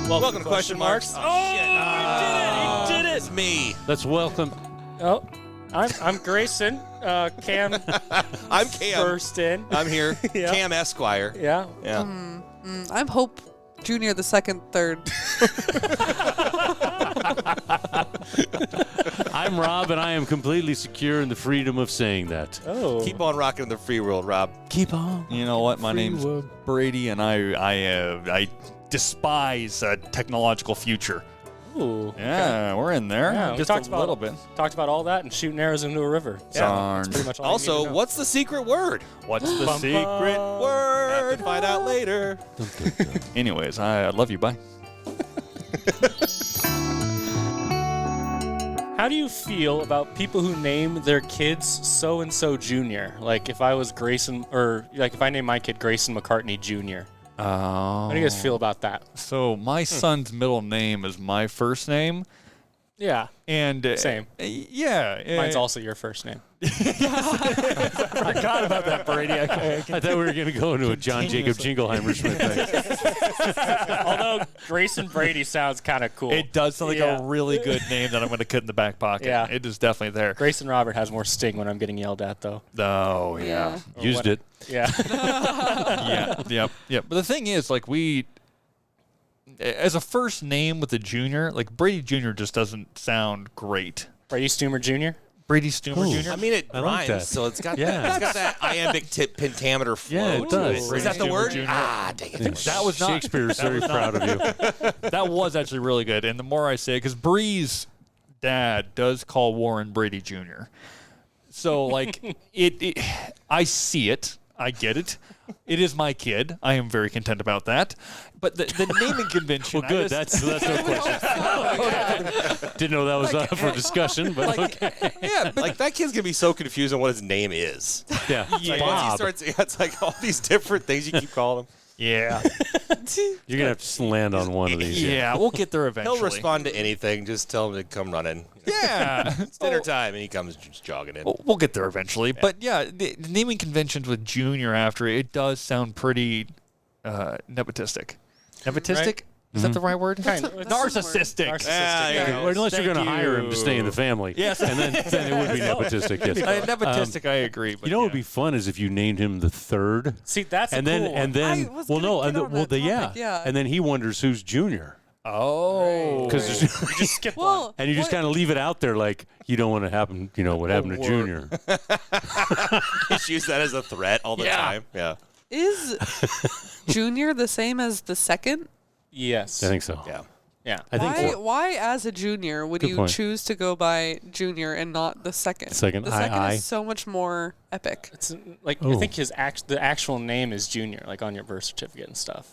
Welcome to Question Marks. Oh, he did it! It's me. Let's welcome. Oh, I'm Grayson. Kahm. I'm Kahm. First in. I'm here. Yeah. Kahm Esquire. Yeah. Yeah. I'm Hope Jr., the second, third. I'm Rob, and I am completely secure in the freedom of saying that. Oh. Keep on rocking in the free world, Rob. Keep on. You know what? My name's Brady, and I despise a technological future. Ooh. Yeah, we're in there. Yeah, just talked a about, little bit. Talked about all that and shooting arrows into a river. Darn. That's pretty much all you need Also, to know. what's the secret word? What's the Bum, secret bum. word? Have to find out later. Anyways, I love you. Bye. How do you feel about people who name their kids so-and-so Jr.? Like if I was Grayson, or like if I named my kid Grayson McCartney Jr. How do you guys feel about that? So my son's middle name is my first name. Yeah. And Same. Yeah. Mine's also your first name. I forgot about that, Brady. I thought we were going to go into a John Jacob Jingleheimer Schmidt thing. Although Grayson Brady sounds kind of cool. It does sound like a really good name that I'm going to put in the back pocket. Yeah. It is definitely there. Grayson Robert has more sting when I'm getting yelled at, though. Oh, yeah. Used it. Yeah. Yeah. But the thing is, like, as a first name with a junior, like Brady Jr. just doesn't sound great. Brady Stumer Jr.? Brady Stumer Ooh. Jr. I mean, it I rhymes, like that. so it's got, Yeah. it's got that iambic pentameter flow Yeah, it to does. it. Is that the Brady word? Jr. Ah, dang it. That was not Shakespeare is very proud of you. That was actually really good. And the more I say it, because Bree's dad does call Warren Brady Jr. So, like, I see it. I get it. It is my kid. I am very content about that. But the naming convention. Well, good. That's no question. Didn't know that was up for discussion, but okay. Yeah, but Like, that kid's going to be so confused on what his name is. Yeah. Like, once he Bob. starts, it's like all these different things you keep calling him. yeah. You're going to have to land on one of these. Yeah, we'll get there eventually. He'll respond to anything. Just tell him to come running. Yeah. It's dinner time, and he comes just jogging in. We'll get there eventually. But yeah, the naming conventions with Junior after it does sound pretty nepotistic. Nepotistic? Is that the right word? Kind of. Narcissistic. Narcissistic. Yeah, Or unless you're Thank going to hire him you. to stay in the family. Yes. And then it would be nepotistic, yes. Nepotistic, I agree. But You know what would yeah. be fun is if you named him the third. See, that's And a then, cool and one. then, I was well, gonna no, get and on well, that topic, yeah. and then he wonders who's Junior. Oh. Because You just skip one. Well, and you just kind of leave it out there like you don't want to happen, what happened to word. Junior. Just use that as a threat all the time. Yeah. is Junior the same as the second? Yes. I think so. Yeah. Yeah. I think Why, so. why as a junior would Good you point. choose to go by Junior and not the second? Second. The second I. is so much more epic. It's like Oh. I think the actual name is Junior, like on your birth certificate and stuff.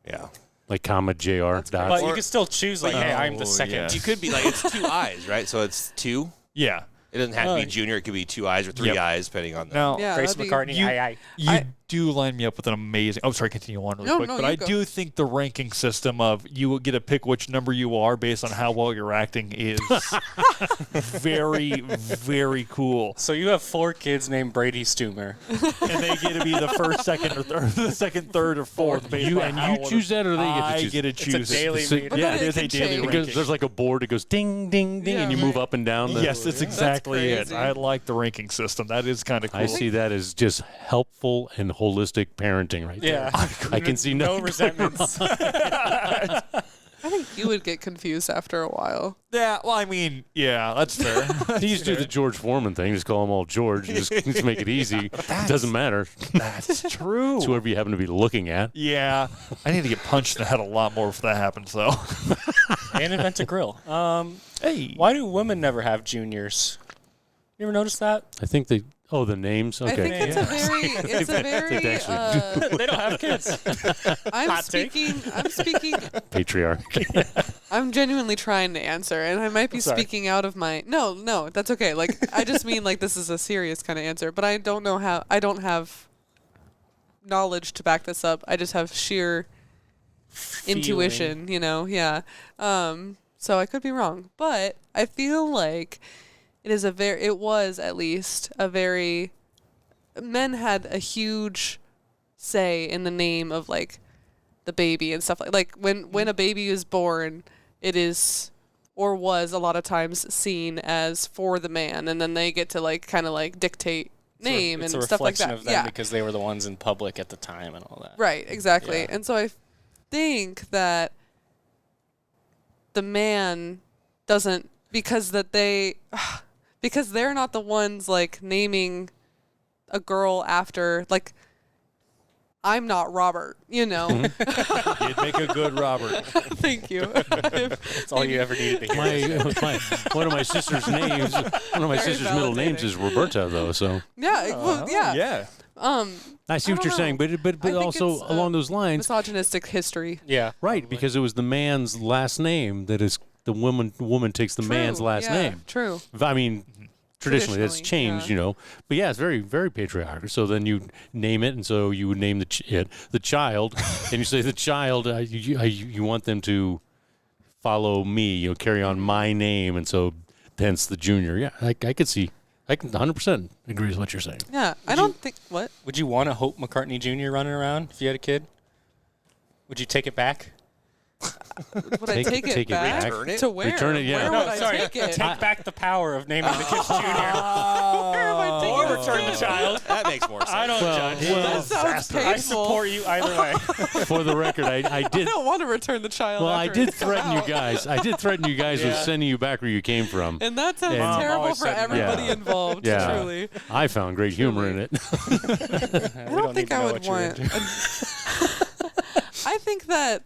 Yeah. Like comma JR That's dot. But Or- you can still choose like, hey, I'm the second. yeah. You could be like, it's two eyes, right? So it's two. Yeah. It doesn't have to be junior. It could be two eyes or three Yep. eyes, depending on the. Now, Yeah, Grayson that'd be- McCartney, You- aye. you do line me up with an amazing. Oh, sorry, continue on really No, quick. no, But you I go. do think the ranking system of you will get to pick which number you are based on how well you're acting is very, very cool. So you have 4 kids named Brady Stumer. And they get to be the first, second, or third, the second, third, or fourth. Based You on and how you well choose that, or they get to I choose. get to it? choose a daily it. meeting. Yeah, But it is it a can daily change. ranking. Because there's like a board that goes ding, ding, ding, Yeah. and you move up and down. Yes, that's exactly it. crazy. I like the ranking system. That is kind of cool. I see that as just helpful and holistic parenting right Yeah. there. I can see no no resentments. I think you would get confused after a while. Yeah, well, I mean, yeah, that's fair. You just do the George Foreman thing. Just call them all George. And just make it easy. It doesn't matter. That's true. It's whoever you happen to be looking at. Yeah, I need to get punched in the head a lot more if that happens, though. And invent a grill. Hey, Why do women never have juniors? You ever notice that? I think they. Oh, the names. Okay. I think it's a very, it's a very. they actually They don't have kids. I'm Hot take. speaking. Patriarch. I'm genuinely trying to answer, and I might be Sorry. speaking out of my. No, that's okay. Like I just mean like this is a serious kind of answer, but I don't know how. I don't have knowledge to back this up. I just have sheer intuition. Yeah. So I could be wrong, but I feel like it was at least a very, men had a huge say in the name of like the baby and stuff like when a baby is born, it is or was a lot of times seen as for the man, and then they get to like kind of like dictate name and stuff like that. It's a reflection of them because they were the ones in public at the time and all that. Right, exactly. Yeah. And so I think that the man doesn't because they're not the ones like naming a girl after like I'm not Robert, you know. You'd make a good Robert. Thank you. That's all you ever needed to hear. One of my sister's names, one of my sister's middle names is Roberta, though. So Yeah, well, yeah. Yeah. I see what don't you're saying, know. but I think also it's, along those lines, misogynistic history. Yeah. right? Because it was the man's last name that is the woman takes the man's True, last yeah, name. True. I mean, traditionally that's Traditionally, changed, yeah. you know. But yeah, it's very, very patriarchal. So then you name it, and so you would name the child, and you say the child. You want them to follow me, you know, carry on my name, and so hence the junior. Yeah, I could see. I can 100% agree with what you're saying. Yeah, I don't think what Would you want a Hope McCartney Jr. running around if you had a kid? Would you take it back? would I take it take it back back. Return it? to where? Return it, yeah. Where No, would I sorry. take it? Take back the power of naming the kid Junior. Where am I taking Or this return the kid? child. That makes more sense. I don't judge. That sounds painful. I support you either way. For the record, I I did. don't want to return the child. Well, I after did it's threaten you out. guys. I did threaten you guys with Yeah. sending you back where you came from. And that sounds And- terrible always for said no. everybody Yeah. involved. Yeah. Truly, I found great humor in it. I don't think I would want. I think that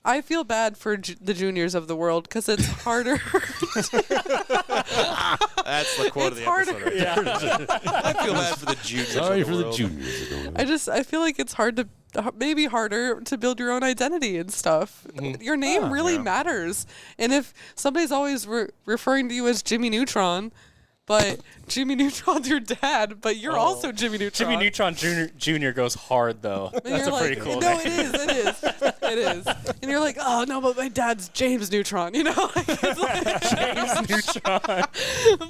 I feel bad for the juniors of the world because it's harder. That's the quote of It's the harder. episode. Right? I feel bad for the juniors. Sorry of for the world. juniors. I feel like it's hard to maybe harder to build your own identity and stuff. Your name really matters, and if somebody's always referring to you as Jimmy Neutron, but Jimmy Neutron's your dad, but you're also Jimmy Neutron. Jimmy Neutron Jr. goes hard, though. And That's you're a pretty like, cool no, name. it is. And you're like, oh no, but my dad's James Neutron, you know? Like, it's like, James Neutron.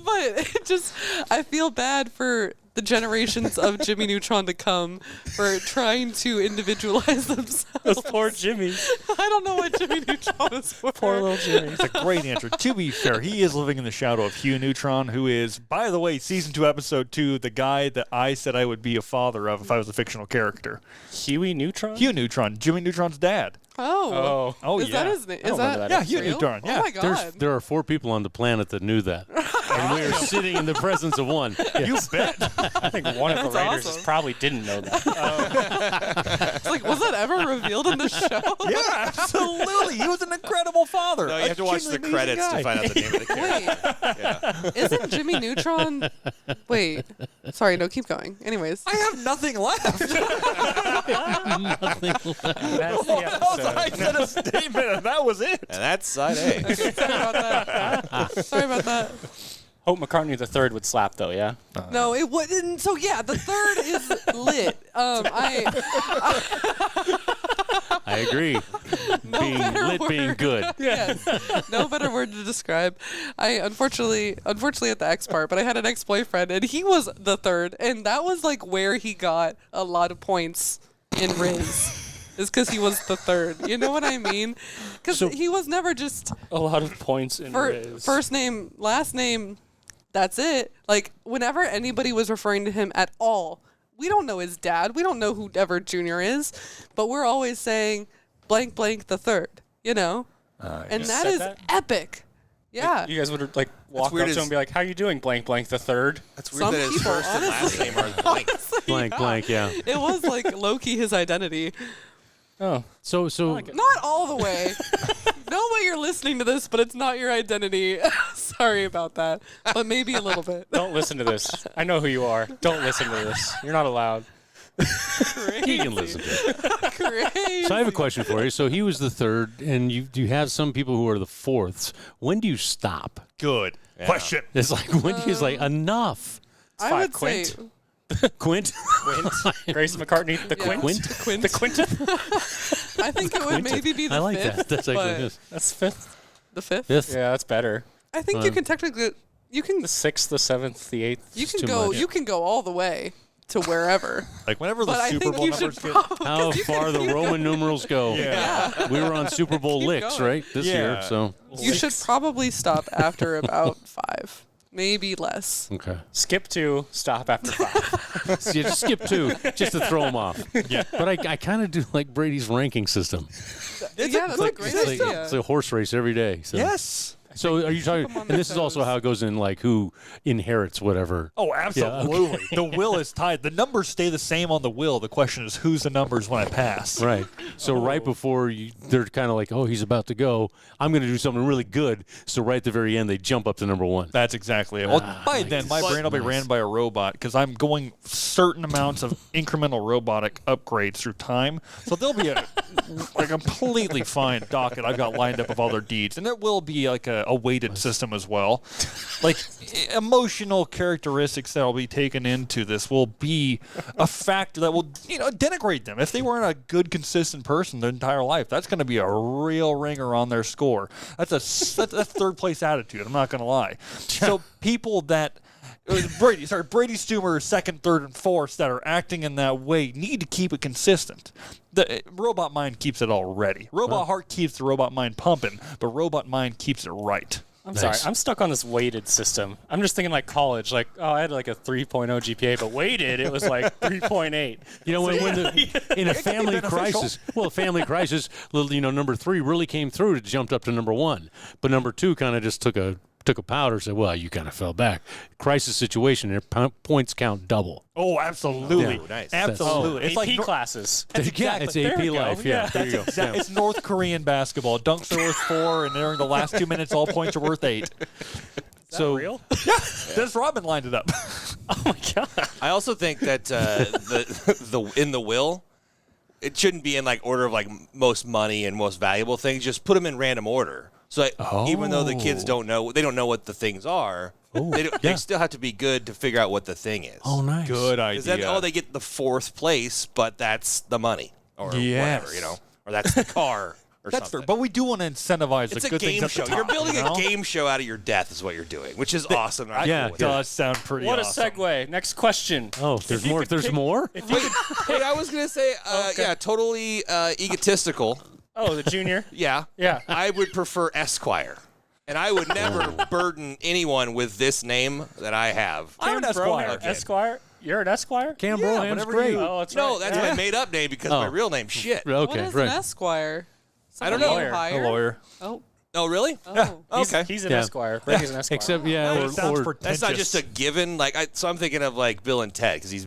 but it just, I feel bad for the generations of Jimmy Neutron to come for trying to individualize themselves. Those poor Jimmy. I don't know what Jimmy Neutron is for. Poor little Jimmy. It's a great answer. To be fair, he is living in the shadow of Hugh Neutron, who is, by the way, season 2, episode 2, the guy that I said I would be a father of if I was a fictional character. Huey Neutron? Hugh Neutron, Jimmy Neutron's dad. Oh. Oh, Is yeah. that his name? I don't Is that remember that Yeah, Hugh real? Neutron. Yeah. Oh my god. There are 4 people on the planet that knew that, and we are sitting in the presence of one. You bet. I think one of the That's writers awesome. probably didn't know that. It's like, was that ever revealed in the show? Yeah, absolutely. He was an incredible father. No, you have to watch the credits to find out the name of the character. Wait, isn't Jimmy Neutron? Wait, sorry, no, keep going. Anyways, I have nothing left. That's the I episode. said a statement, and that was it. And that's side A. sorry about that. Sorry about that. Hope McCartney III would slap, though, yeah? No, it wouldn't. So yeah, the third is lit. I agree. Being better lit, being word. good. Yes, no better word to describe. I unfortunately at the X part, but I had an ex-boyfriend, and he was the third, and that was like where he got a lot of points in Riz. Is because he was the third. You know what I mean? Because he was never just A lot of points in Riz. first name, last name. That's it. Like whenever anybody was referring to him at all, we don't know his dad. We don't know who Ever Jr. is, but we're always saying blank blank the third. You know, and that Said is that? epic. Yeah. You guys would like walk weird up to him as- and be like, "How you doing, blank blank the third?" That's weird Some that his people, first and last honestly. name are blank. Blank, blank, yeah. It was like low-key his identity. Oh, So Not all the way. No way you're listening to this, but it's not your identity. Sorry about that. But maybe a little bit. don't listen to this. I know who you are. Don't listen to this. You're not allowed. he can listen to it. Crazy. So I have a question for you. So he was the third, and you have some people who are the fourths. When do you stop? Good question. It's like when do you like enough? I fine. would Quint. say Quint. Grayson McCartney, the Yeah. Quint. Quint? The Quint. The Quinteth. I think it would maybe be the I like fifth. that. That's actually but this. That's fifth. the fifth. Fifth. Yeah, that's better. I think you can technically you can The 6th, the 7th, the 8th. you can too go much. you can go all the way. to wherever. Like whenever the But I Super think Bowl you should numbers get. probably How far the Roman numerals go. Yeah. We were on Super Bowl Keep licks, going. right? This Yeah. year. So You should probably stop after about 5, maybe less. okay. Skip 2, stop after 5. So you just skip 2 just to throw them off. Yeah. But I kind of do like Brady's ranking system. Yeah, that's a great It's idea. it's a horse race every day. So. Yes. So are you talking? Keep 'em on And their this is also toes. how it goes in, like who inherits whatever. Oh, absolutely. The will is tied. The numbers stay the same on the will. The question is, who's the numbers when I pass? Right. So right before they're kind of like, oh, he's about to go. I'm going to do something really good. So right at the very end, they jump up to number 1. That's exactly it. Well, by then, my brain will be ran by a robot because I'm going certain amounts of incremental robotic upgrades through time. So there'll be a completely fine docket I've got lined up of all their deeds. And it will be like a weighted system as well. Like emotional characteristics that will be taken into this will be a factor that will, denigrate them. If they weren't a good, consistent person their entire life, that's going to be a real ringer on their score. That's third place attitude. I'm not going to lie. So people that Brady Stumer, second, third, and fourth that are acting in that way need to keep it consistent. The robot mind keeps it already. Robot heart keeps the robot mind pumping, but robot mind keeps it right. I'm sorry. I'm stuck on this weighted system. I'm just thinking like college. Like, oh, I had like a 3.0 GPA, but weighted, it was like 3.8. You know, in a family crisis, number 3 really came through. It jumped up to number 1, but number 2 kind of just took a powder. Said, well, you kind of fell back. Crisis situation. Their points count double. Oh, absolutely. Yeah. Nice. Absolutely. AP It's like classes. Yeah, it's There AP we go. life. Yeah, there you go. Yeah. It's North Korean basketball. Dunks are worth 4, and during the last 2 minutes, all points are worth 8. So Real? Dennis Rodman lined it up. Oh my god. I also think that in the will, it shouldn't be in like order of like most money and most valuable things. Just put them in random order. So even though the kids don't know what the things are, they still have to be good to figure out what the thing is. Oh, nice. Good Because idea. then, they get the 4th place, but that's the money or Yes. whatever, or that's the car or That's fair. something. But we do want to incentivize It's the a good things game at the show. top, You're building you know? a game show out of your death is what you're doing, which is awesome. I'm Yeah, cool with It it. does sound pretty What awesome. a segue. Next question. Oh, there's more. There's more. If you could, Wait, I was going to say, totally egotistical. oh, the junior. Yeah. Yeah. I would prefer Esquire. And I would never burden anyone with this name that I have. I'm an Cam Esquire. Brohan, Esquire. You're an Esquire. Cam Yeah, Brohan's whenever great. you- Oh, that's No, right. that's my made-up name because my real name's shit. What Okay, is right. an Esquire? I don't Somebody know. you Lawyer. hire? A lawyer. Oh. Oh, really? Oh. Okay. He's an Yeah. Esquire. Brady's an Esquire. Except, It yeah, sounds or pretentious. That's not just a given. So I'm thinking of like Bill and Ted because he's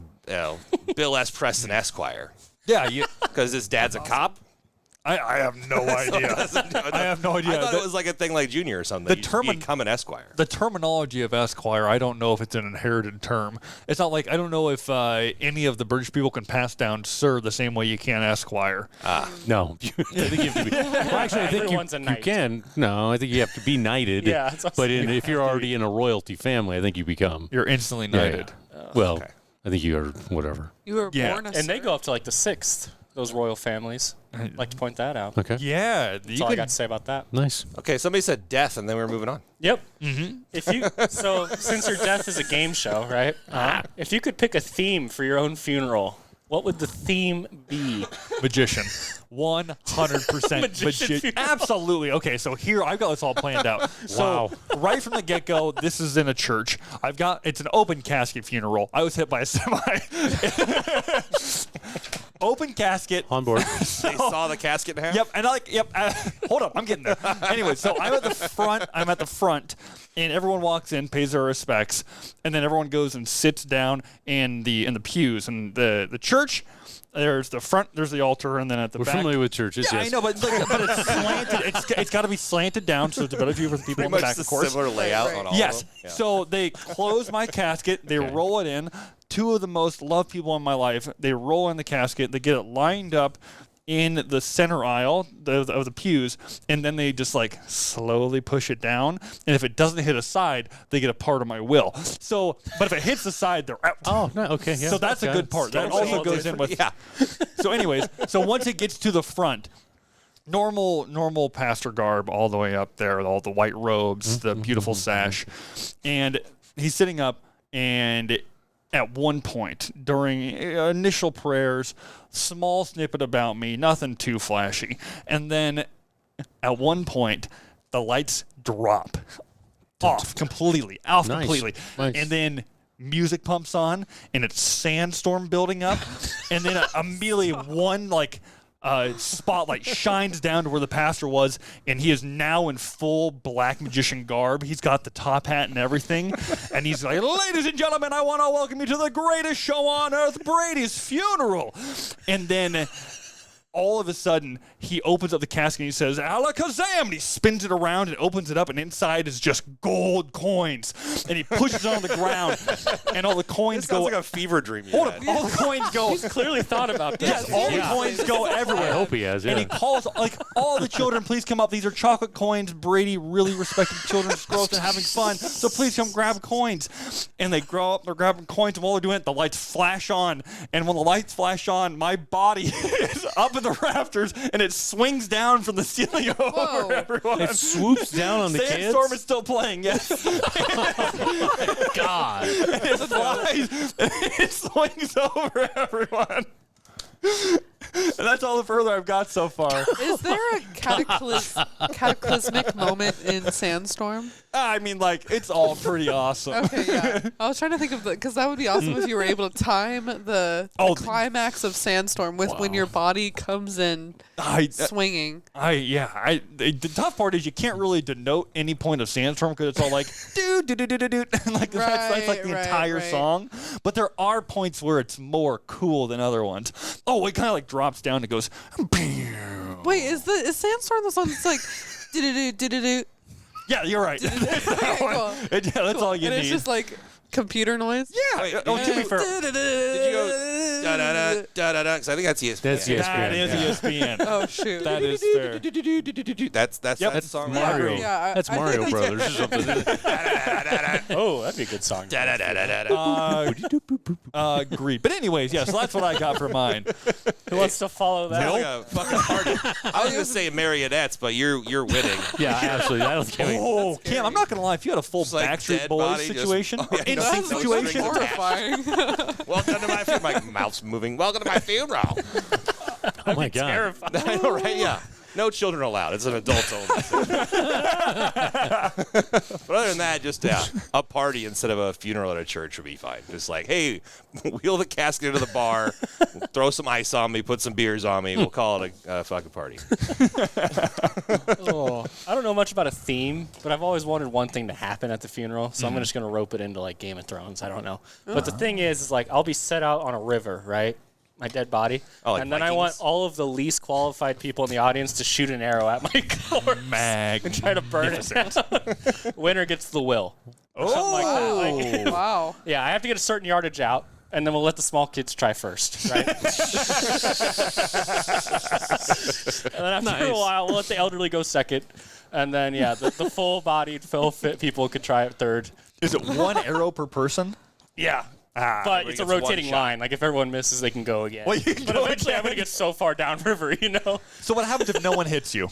Bill S. Preston Esquire Yeah, you. because his dad's a cop. I have no idea. I have no idea. I thought The- it was like a thing like Junior or something. You become an Esquire. The terminology of Esquire, I don't know if it's an inherited term. It's not like, I don't know if any of the British people can pass down Sir the same way you can Esquire. no. I think you have to be. Well, actually, I think Everyone's a you knight. can. No, I think you have to be knighted. Yeah, that's what I'm But saying. if you're already in a royalty family, I think you become. You're instantly Yeah, knighted. yeah. Well, I think you are whatever. You were Yeah. born a And they sir? go up to like the 6th. Those royal families. I'd like to point that out. Okay. Yeah. That's all I got to say about that. Nice. Okay, somebody said death, and then we were moving on. Yep. If you since your death is a game show, right? If you could pick a theme for your own funeral, what would the theme be? Magician. 100% Magician magician. funeral. Absolutely. Okay, so here I've got this all planned out. So right from the get-go, this is in a church. It's an open casket funeral. I was hit by a semi. Open casket. On board. They saw the casket in half. Yep, and hold up, I'm getting there. Anyway, so I'm at the front, and everyone walks in, pays their respects, and then everyone goes and sits down in the pews. And the church, there's the front, there's the altar, and then at the We're back. familiar with churches. Yeah, yes. I know, but it's slanted. It's got to be slanted down, so it's a better view for the people Pretty in the much back, the of course. similar layout Right. on all Yes. of them. Yeah. So they close my casket. They roll it in. Two of the most loved people in my life. They roll in the casket. They get it lined up in the center aisle of the pews, and then they just like slowly push it down. And if it doesn't hit a side, they get a part of my will. So, but if it hits the side, they're out. Oh, no. Okay. Yeah. So that's a Okay. good part. That Totally also goes in with. Yeah. So, anyways, so once it gets to the front, normal pastor garb all the way up there, with all the white robes, the beautiful sash, and he's sitting up, and at one point during initial prayers, small snippet about me, nothing too flashy. And then at one point, the lights drop off completely. Nice. Nice. And then music pumps on, and it's sandstorm building up. And then immediately one, spotlight shines down to where the pastor was, and he is now in full black magician garb. He's got the top hat and everything, and he's like, "Ladies and gentlemen, I want to welcome you to the greatest show on earth, Brady's funeral." And then all of a sudden, he opens up the casket and he says, "Alakazam!" And he spins it around and opens it up, and inside is just gold coins. And he pushes it on the ground, and all the coins This sounds go. like a fever dream. All the coins go. He's clearly thought about this. Yes, all the coins go everywhere. I hope he has, And yeah. he calls, all the children, please come up. These are chocolate coins. Brady really respecting children's growth and having fun, so please come grab coins. And they grow up, they're grabbing coins, and while they're doing it, the lights flash on. And when the lights flash on, my body is up in the rafters, and it swings down from the ceiling over everyone. It swoops down on the kids. Sandstorm is still playing, yes. God. And it flies, and it swings over everyone. And that's all the further I've got so far. Is there a cataclysmic moment in Sandstorm? I mean, it's all pretty awesome. Okay, yeah. I was trying to think of because that would be awesome if you were able to time the climax of Sandstorm with when your body comes in swinging. The tough part is you can't really denote any point of Sandstorm because it's all like do do do do do do, and that's like the entire song. But there are points where it's more cool than other ones. Oh, it kind of drops down and goes. Wait, is Sandstorm the song that's like do do do do do? Yeah, you're right. Okay, cool. That's all you And need. it's just like computer noise. Yeah. Wait, To be fair, Did you go da da da da da da? Because I think that's ESPN. That's ESPN. that is ESPN. Oh shoot. That is fair. That's Yep. the That's song. Mario. Yeah, That's I Mario think Brothers or something. Oh, that'd be a good song. Da da da da da. Agreed. But anyways, yeah, so that's what I got for mine. Who wants to follow that? Sounds like a fucking party. I was gonna say marionettes, but you're winning. Yeah, absolutely. I don't care. Oh, Cam, I'm not going to lie. If you had a full Just like Backstreet dead Boys body, just- situation, Oh, yeah, or no, NSYNC that's situation, horrifying. Welcome to my funeral. My mouth's moving. Welcome to my funeral. Oh, my God. Terrifying. I know, right? Yeah. No children allowed. It's an adults only. But other than that, just a party instead of a funeral at a church would be fine. Just like, hey, wheel the casket into the bar, throw some ice on me, put some beers on me. We'll call it a fucking party. I don't know much about a theme, but I've always wanted one thing to happen at the funeral, so I'm just going to rope it into Game of Thrones. I don't know. But the thing is I'll be set out on a river, right? My dead body. Oh, like and then I Vikings? want all of the least qualified people in the audience to shoot an arrow at my corpse and try to burn it down. Winner gets the will. Or something like that. Wow. Yeah, I have to get a certain yardage out, and then we'll let the small kids try first, right? And then after a while, we'll let the elderly go second. And then, the full-bodied, full-fit people could try it third. is it one arrow per person? Yeah. But everybody it's a gets one rotating shot. line. If everyone misses, they can go again. Well, you can but go eventually, I'm again. going to get so far downriver, So what happens if no one hits you?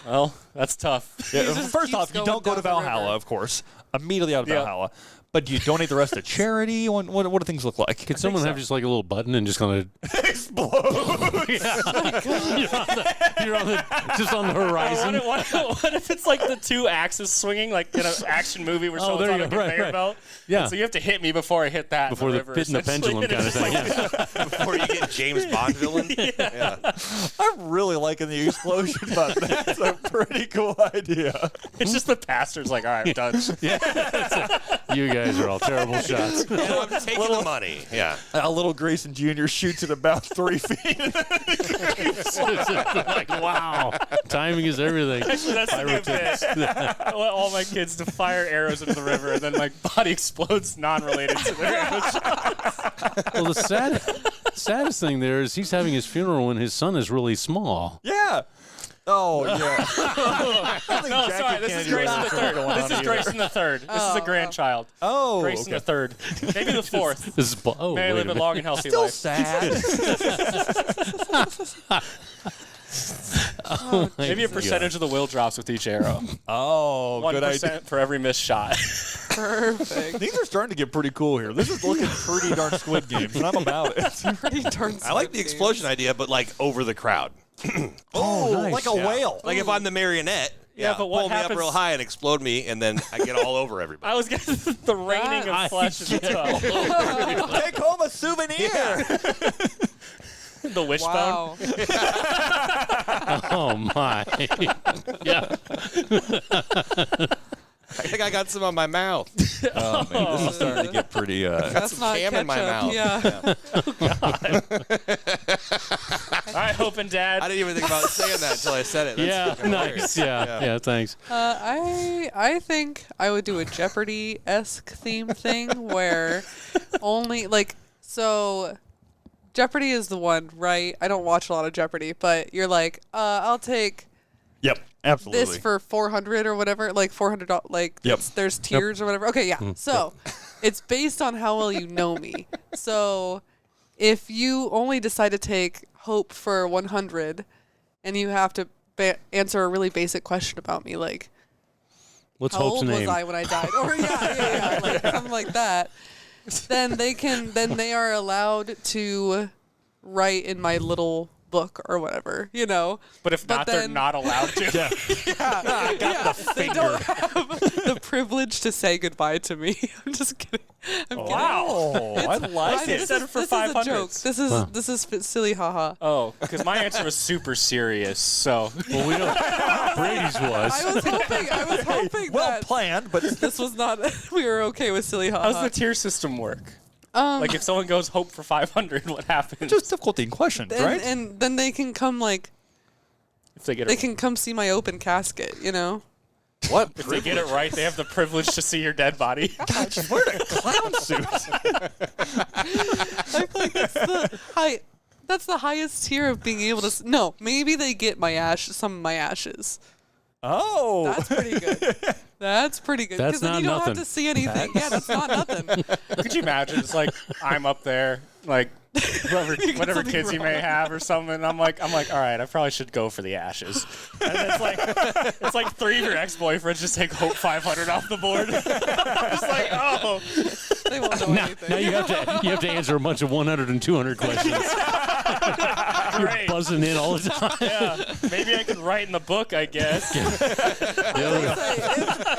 Well, that's tough. Yeah, just first keeps off, you going don't go to down the Valhalla, river. of course. Immediately out of Yeah. Valhalla. But do you donate the rest to charity? What do things look like? Could someone have just a little button and just kind of Explode. you're on just on the horizon? What if it's like the two axes swinging, like in an action movie where someone's there on you a go. Right, conveyor right. belt? Yeah. And so you have to hit me before I hit that. Before in the river, pit and the essentially. pendulum kind of thing. Yeah. Before you get James Bond villain. Yeah. I'm really liking the explosion button. That's a pretty cool idea. It's just the pastor's like, all right, I'm done. You guys are all terrible shots. I'm taking the money. Yeah. A little Grayson Jr. shoots at about 3 feet. Like, wow. Timing is everything. Actually, that's the new bit. I want all my kids to fire arrows into the river, and then my body explodes non-related to their arrow shot. Well, the saddest thing there is he's having his funeral when his son is really small. Yeah. Oh, yeah. No, sorry, this is Grayson the third. This is Grayson the third. This is a grandchild. Oh, Grayson the third. Maybe the fourth. This is May wait I a live a minute. long and healthy Still life. sad. Maybe a percentage of the will drops with each arrow. Oh, good idea. 1% for every missed shot. Perfect. Things are starting to get pretty cool here. This is looking pretty darn Squid Games, and I'm about it. Pretty darn. I like the explosion idea, but like over the crowd. Oh, nice. like a whale. Like if I'm the marionette, Yeah, but what pull me up happens- real high and explode me, and then I get all over everybody. I was getting the raining of flesh in the toe. Take home a souvenir. The wishbone. Wow. Oh my. Yeah. I think I got some on my mouth. Oh, man, this is starting to get pretty. That's not Kahm in my ketchup. mouth. Yeah. All right, Hope and Dad. I didn't even think about saying that until I said it. That's Yeah. fucking Nice. hilarious. Yeah. Thanks. I think I would do a Jeopardy-esque theme thing where only so Jeopardy is the one, right? I don't watch a lot of Jeopardy, but you're like, I'll take Yep, absolutely. this for 400 or whatever, like $400, like Yep. there's tiers or whatever. Okay, yeah. So it's based on how well you know me. So if you only decide to take Hope for 100 and you have to answer a really basic question about me, like What's how Hope's old name? was I when I died? Or yeah, like something like that. Then they are allowed to write in my little book or whatever, you know. But if not, they're then- not allowed to. They don't have the privilege to say goodbye to me. I'm just kidding. I'm kidding. Wow, I like it. it. Said it for This is a 500. joke. This is silly, haha. Oh, because my answer was super serious. So Well, we don't. Brady's was. I was hoping Well that planned, but this was not. We were okay with silly, how haha. does the tier system work? Like if someone goes Hope for 500, what happens? just difficulty in questions, right? and then they can come if they get they it, can come see my open casket, you know. What? if they get it right, they have the privilege to see your dead body. Just wear a clown suit. I feel like that's the highest tier of being able to. No, maybe they get some of my ashes. Oh, That's pretty good. That's pretty good. That's Because then not you don't nothing. have to see anything. Yeah, that's not nothing. Could you imagine? It's like I'm up there, like whatever something kids you may wrong. have or something. And I'm like, all right, I probably should go for the ashes. And it's like 3 of your ex-boyfriends just take Hope 500 off the board. I'm just like, oh, They won't know anything. Now you have to answer a bunch of 100 and 200 questions. You're great. buzzing in all the time. Yeah, maybe I can write in the book, I guess.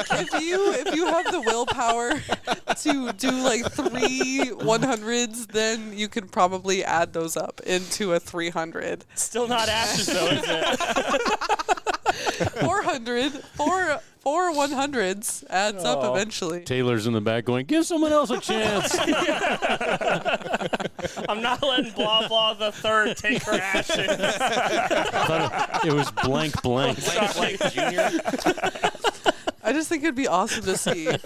If you have the willpower to do like 3 100s, then you can probably add those up into a 300. Still not ashes though, is it? 400, four 100s adds up eventually. Taylor's in the back going, give someone else a chance. I'm not letting blah blah the third take her ashes. It was blank. Like Junior. I just think it'd be awesome to see if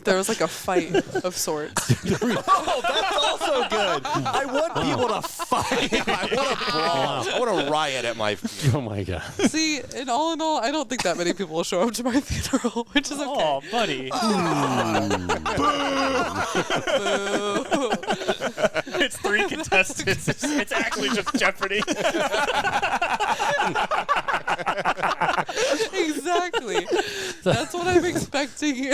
there was like a fight of sorts. oh, that's also good. I want people to fight. I want to brawl. I want to riot at my feet. Oh my god. See, in all, I don't think that many people will show up to my funeral, which is okay. Oh, buddy. It's 3 contestants. It's actually just Jeopardy. Exactly. That's what I'm expecting.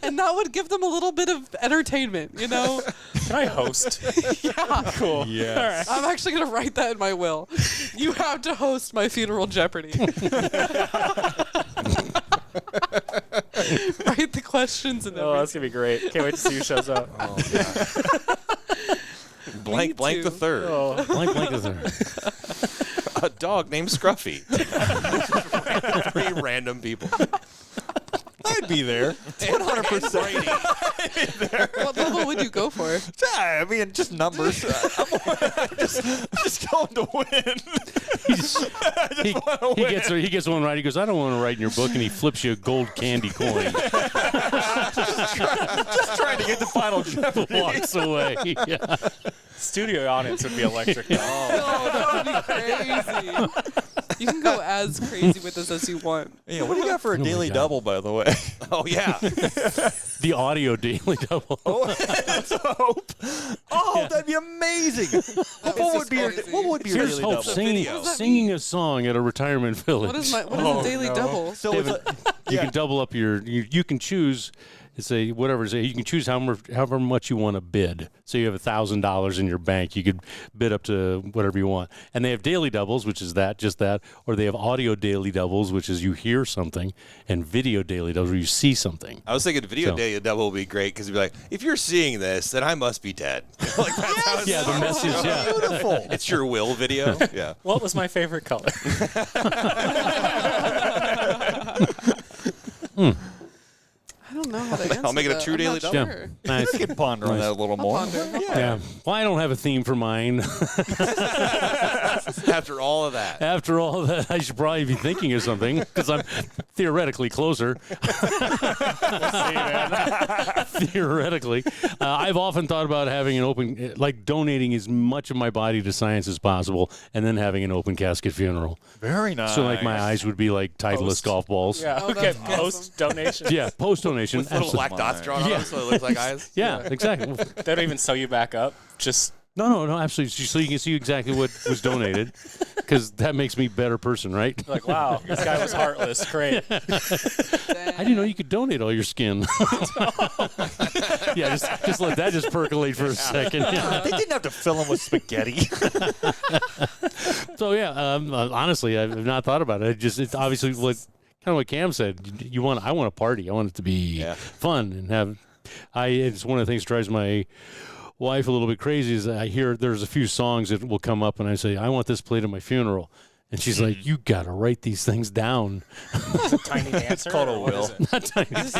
And that would give them a little bit of entertainment, you know? Can I host? Yeah. Cool. Yes. I'm actually going to write that in my will. You have to host my funeral Jeopardy. Write the questions and Oh, everything. that's going to be great. Can't wait to see who shows up. Oh, God. Blank too. the third. Oh. Blank is there. A dog named Scruffy. 3 random people. I'd be there. 100%. What level would you go for? I mean, just numbers. I'm just going to win. He gets one right. He goes, I don't want to write in your book, and he flips you a gold candy coin. Just trying to get the final Jeopardy. Walks away. Yeah. Studio audience would be electric. Oh, that would be crazy. You can go as crazy with this as you want. Yeah, what do you got for a daily God. double, by the way? Oh yeah. The audio daily double. Oh, that's hope. Oh, that'd be amazing. What would be your Here's daily Hope double? singing a song at a retirement village. What is a daily double? So it's You can double up you can choose. It's a whatever. You can choose however much you want to bid. So you have $1,000 in your bank. You could bid up to whatever you want. And they have daily doubles, which is just that. Or they have audio daily doubles, which is you hear something, and video daily doubles where you see something. I was thinking video daily double would be great because you'd be like, if you're seeing this, then I must be dead. Like that's how it's Yeah, the message. Yeah. beautiful. It's your will video. Yeah. What was my favorite color? I don't know how to answer I'll make it a that. true I'm daily not double. Yeah. sure. Nice. You can ponder on that a little more. Yeah. Well, I don't have a theme for mine. After all of that. After all that, I should probably be thinking of something because I'm theoretically closer. Theoretically. I've often thought about having an open, like donating as much of my body to science as possible and then having an open casket funeral. Very nice. So, like, my eyes would be like Titleist Post. golf balls. Yeah. Oh, Okay. that's Post donation. Yeah, post donation. Little black dots drawn on them so it looks like eyes. Yeah, exactly. They don't even sew you back up. Just No, absolutely. So you can see exactly what was donated, because that makes me a better person, right? like, wow, this guy was heartless. Great. I didn't know you could donate all your skin. Yeah, just let that just percolate for a second. Yeah. They didn't have to fill them with spaghetti. So yeah, honestly, I've not thought about it. It's obviously what Kahm said. I want a party. I want it to be fun and have. It's one of the things that drives my wife a little bit crazy is that I hear there's a few songs that will come up and I say I want this played at my funeral. And she's like, "You gotta write these things down." Tiny dancer. It's called a will. Not tiny dancer.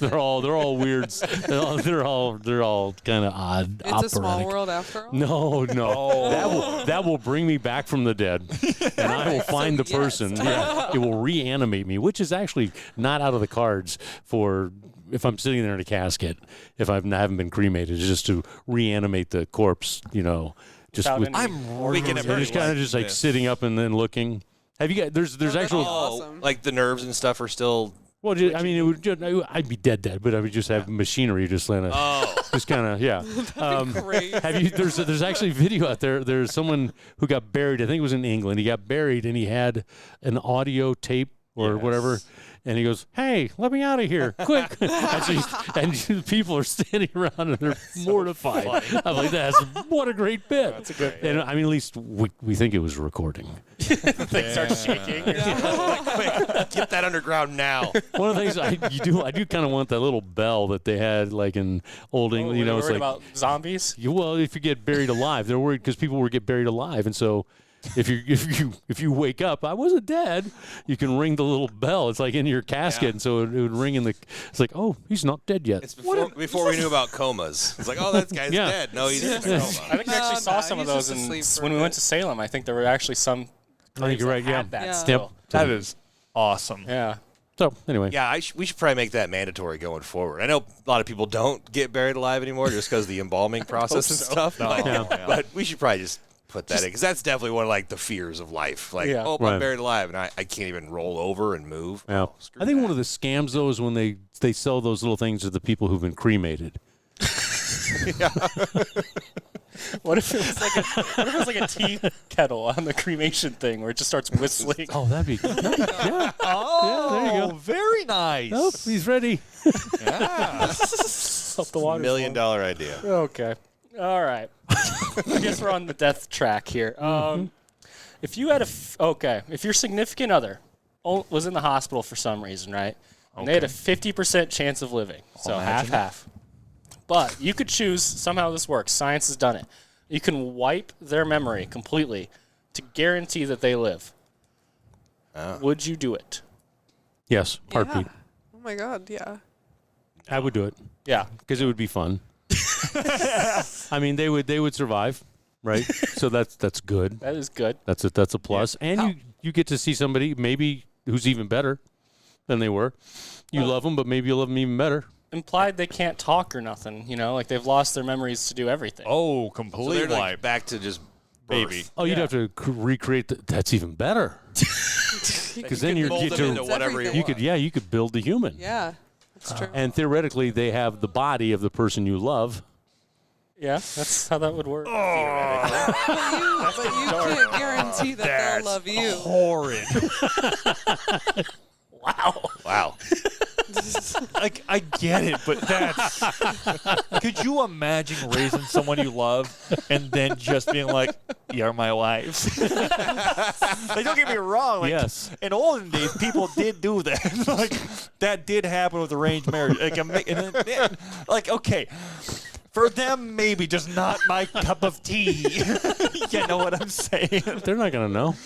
They're all weirds. They're all kind of odd. It's a small operatic. world after all. No. That will bring me back from the dead, and I will find the person. Yeah, it will reanimate me, which is actually not out of the cards for if I'm sitting there in a casket. If I haven't been cremated, just to reanimate the corpse. Just Without with, any- I'm making it just kind of just like sitting up and then looking. Have you got? There's actual. Awesome. Like the nerves and stuff are still. Well, I mean, I'd be dead, but I would just have machinery just kind of, yeah. Great. Have you? There's actually video out there. There's someone who got buried. I think it was in England. He got buried and he had an audio tape or whatever. And he goes, "Hey, let me out of here, quick!" and people are standing around and they're mortified. I'm like, what a great bit. That's a good. And I mean, at least we think it was recording. Things start shaking. Quick, get that underground now. One of the things I do kind of want that little bell that they had like in old England. They're It's worried like about zombies. well, if you get buried alive, they're worried because people would get buried alive, and so. If you wake up, I wasn't dead. You can ring the little bell. It's like in your casket, and so it would ring in the. It's like, oh, he's not dead yet. It's before we knew about comas. It's like, oh, that guy's dead. No, he's in a coma. I think we actually saw some of he's those just asleep for when a we went bit. to Salem. I think there were actually some. I think you're right. that Yeah. had that Yeah. still. That is awesome. Yeah. So anyway, Yeah, we should probably make that mandatory going forward. I know a lot of people don't get buried alive anymore just because of the embalming process and stuff. But we should probably just put that in because that's definitely one of like the fears of life. Like, Yeah. I'm Right. buried alive and I can't even roll over and move. yeah. Oh, screw I think that. one of the scams though is when they sell those little things to the people who've been cremated. What if it was like a tea kettle on the cremation thing where it just starts whistling? Oh, that'd be yeah. Oh, there you go. Very nice. Oh, he's ready. Up the water. $1 million idea. Okay. All right. I guess we're on the death track here. If you had if your significant other was in the hospital for some reason, right? And they had a 50% chance of living, so half. But you could choose, somehow this works, science has done it. You can wipe their memory completely to guarantee that they live. Would you do it? Yes, heartbeat. Yeah. Oh my God, yeah. I would do it Yeah. because it would be fun. I mean, they would survive, right? So that's good. That is good. That's a plus. And you get to see somebody maybe who's even better than they were. You love them, but maybe you love them even better. Implied they can't talk or nothing, like they've lost their memories to do everything. Oh, So complete they're like wipe. back to just baby. Oh, you'd have to recreate. That's even better. Because then you're mold them into whatever you want. you could build the human. Yeah, that's true. And theoretically, they have the body of the person you love. Yeah, that's how that would work. But you can't guarantee that they'll love you. Horrid. Wow. Like, I get it, but that's... Could you imagine raising someone you love and then just being like, you're my wife? Like, don't get me wrong. Like, Yes. in olden days, people did do that. Like, that did happen with arranged marriage. Like, like, okay... For them, maybe, just not my cup of tea. You know what I'm saying? They're not going to know.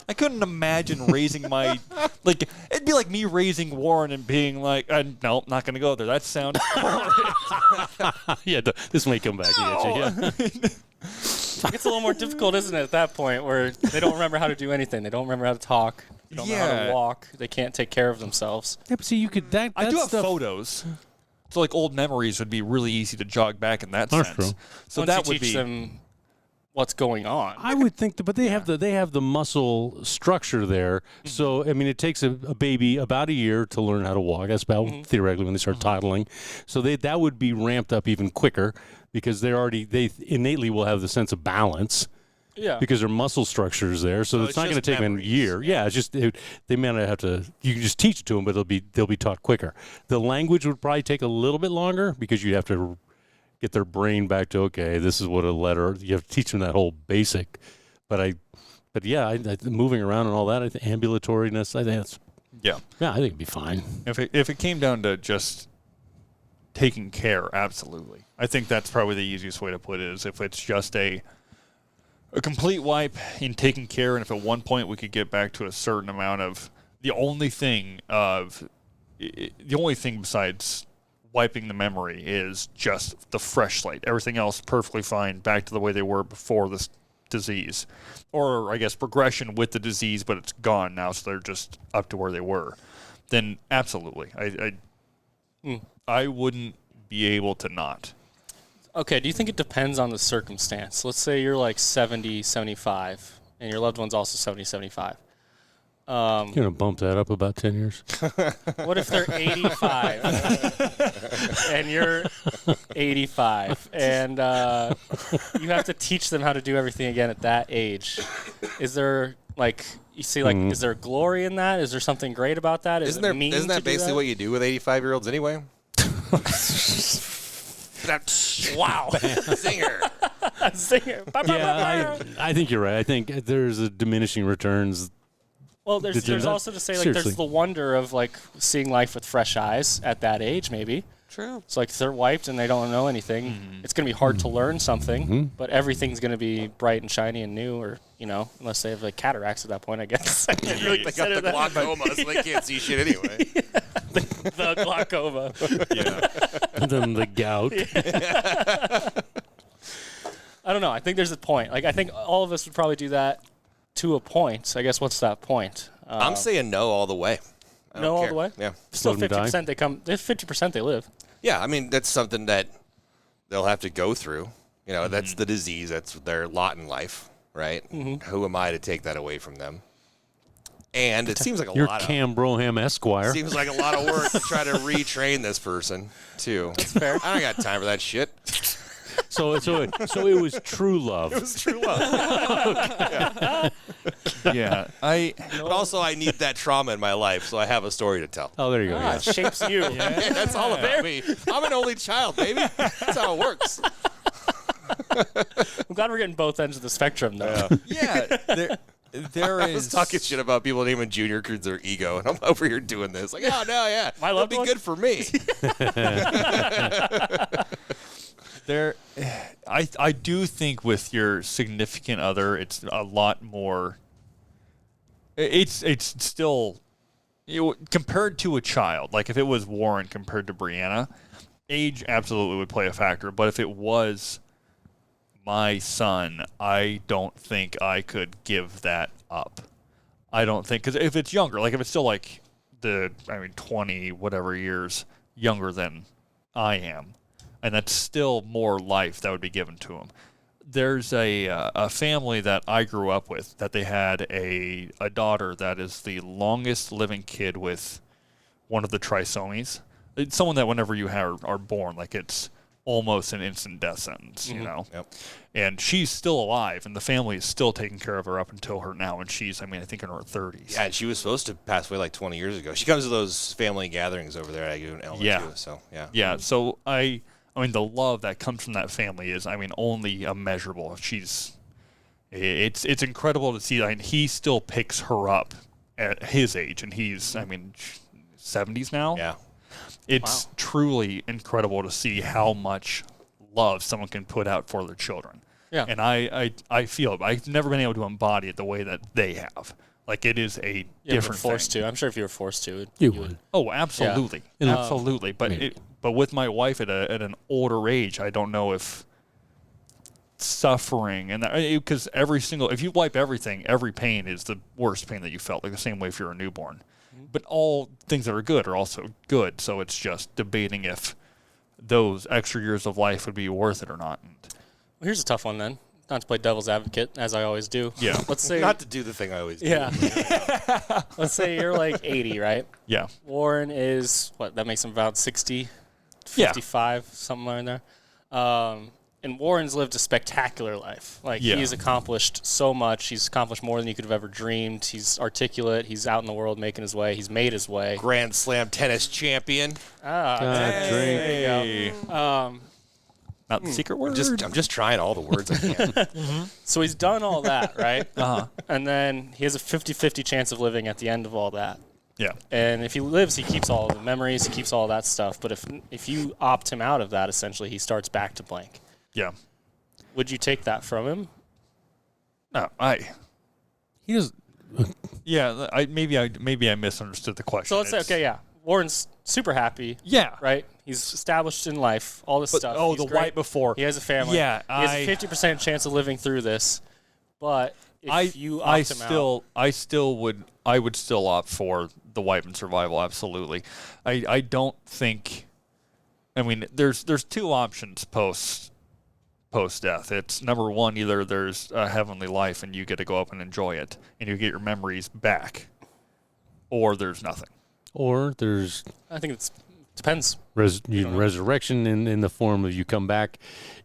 I couldn't imagine raising my... Like, it'd be like me raising Warren and being like, no, not going to go there. That sounds horrid. Yeah, this may come back to you. Yeah. It gets a little more difficult, isn't it, at that point, where they don't remember how to do anything. They don't remember how to talk. They don't know how to walk. They can't take care of themselves. Yeah, but see, you could... I do have photos. So, like, old memories would be really easy to jog back in that That's sense. true. So Once that you would teach be... them what's going on. I would think, but they have the muscle structure there. So I mean, it takes a baby about a year to learn how to walk. That's about theoretically when they start toddling. So that would be ramped up even quicker because they innately will have the sense of balance. Yeah. Because their muscle structure is there, so it's not going to take them a year. Yeah, it's just they may not have to. You can just teach it to them, but they'll be taught quicker. The language would probably take a little bit longer because you have to get their brain back to this is what a letter. You have to teach them that whole basic. But yeah, moving around and all that, ambulatoriness. I think that's I think it'd be fine. If it came down to just taking care, absolutely. I think that's probably the easiest way to put it. Is if it's just a complete wipe in taking care, and if at one point we could get back to a certain amount of the only thing besides wiping the memory is just the fresh slate. Everything else perfectly fine, back to the way they were before this disease, or I guess progression with the disease, but it's gone now, so they're just up to where they were. Then absolutely, I wouldn't be able to not. Okay, do you think it depends on the circumstance? Let's say you're like 70, 75, and your loved one's also 70, 75. You're going to bump that up about 10 years? What if they're 85 and you're 85 and you have to teach them how to do everything again at that age? Is there, is there glory in that? Is there something great about that? Isn't that basically what you do with 85-year-olds anyway? Wow. Zinger. Yeah, I think you're right. I think there's a diminishing returns. Well, there's also to say, seriously. there's the wonder of, seeing life with fresh eyes at that age, maybe. True. It's like if they're wiped and they don't know anything, it's going to be hard to learn something, but everything's going to be bright and shiny and new, or, unless they have, cataracts at that point, I guess. They got the glaucoma, so they can't see shit anyway. The glaucoma. Yeah. And then the gout. I don't know. I think there's a point. I think all of us would probably do that to a point. I guess what's that point? I'm saying no all the way. No all the way? Yeah. Still 50% they come. 50% they live. Yeah, I mean, that's something that they'll have to go through. That's the disease. That's their lot in life, right? Who am I to take that away from them? And it seems like You're Cam Broham Esquire. Seems like a lot of work to try to retrain this person, too. That's fair. I don't got time for that shit. So it was true love. It was true love. Yeah. But also, I need that trauma in my life, so I have a story to tell. Oh, there you go. It shapes you. Yeah, that's all about me. I'm an only child, baby. That's how it works. I'm glad we're getting both ends of the spectrum, though. Yeah. I was talking shit about people naming junior because their ego, and I'm over here doing this. Like, oh, no, yeah. That'd be good for me. I do think with your significant other, it's a lot more. It's still, compared to a child. Like if it was Warren compared to Brianna, age absolutely would play a factor. But if it was my son, I don't think I could give that up. I don't think, because if it's younger, if it's still 20 whatever years younger than I am, and that's still more life that would be given to him. there's a family that I grew up with that they had a daughter that is the longest living kid with one of the trisomies. It's someone that whenever you are born, like it's almost an instant death sentence, you know? Yep. And she's still alive, and the family is still taking care of her up until her now, and she's, I think in her 30s. Yeah, and she was supposed to pass away like 20 years ago. She comes to those family gatherings over there at Elmer too, so yeah. Yeah, so I mean, the love that comes from that family is, only immeasurable. It's incredible to see. He still picks her up at his age, and he's, 70s now. Yeah. It's truly incredible to see how much love someone can put out for their children. Yeah. And I feel it. I've never been able to embody it the way that they have. Like, it is a different forced thing. to. I'm sure if you were forced to, You would. Oh, absolutely. Yeah. Absolutely. But with my wife at an older age, I don't know if suffering and because if you wipe everything, every pain is the worst pain that you felt, like the same way if you're a newborn. But all things that are good are also good, so it's just debating if those extra years of life would be worth it or not. Well, here's a tough one then. Not to play devil's advocate, as I always do. Yeah. Let's say Not to do the thing I always do. Yeah. Let's say you're like 80, right? Yeah. Warren is that makes him about 60, 55, something like there. And Warren's lived a spectacular life. Like, he's accomplished so much. He's accomplished more than you could have ever dreamed. He's articulate. He's out in the world making his way. He's made his way. Grand Slam tennis champion. There you go. Not the secret word? I'm just trying all the words I can. So he's done all that, right? And then he has a 50-50 chance of living at the end of all that. Yeah. And if he lives, he keeps all the memories, he keeps all that stuff. But if you opt him out of that, essentially, he starts back to blank. Yeah. Would you take that from him? No, He does. Yeah, maybe I misunderstood the question. So let's say, okay, yeah. Warren's super happy. Yeah. Right? He's established in life, all this stuff. Oh, He's the great. white before. He has a family. Yeah, he has a 50% chance of living through this. But if you opt him out. I would still opt for the wife and survival, absolutely. I don't think, there's two options post-death. It's number one, either there's a heavenly life and you get to go up and enjoy it and you get your memories back, or there's nothing. Or there's I think it depends. resurrection in the form of you come back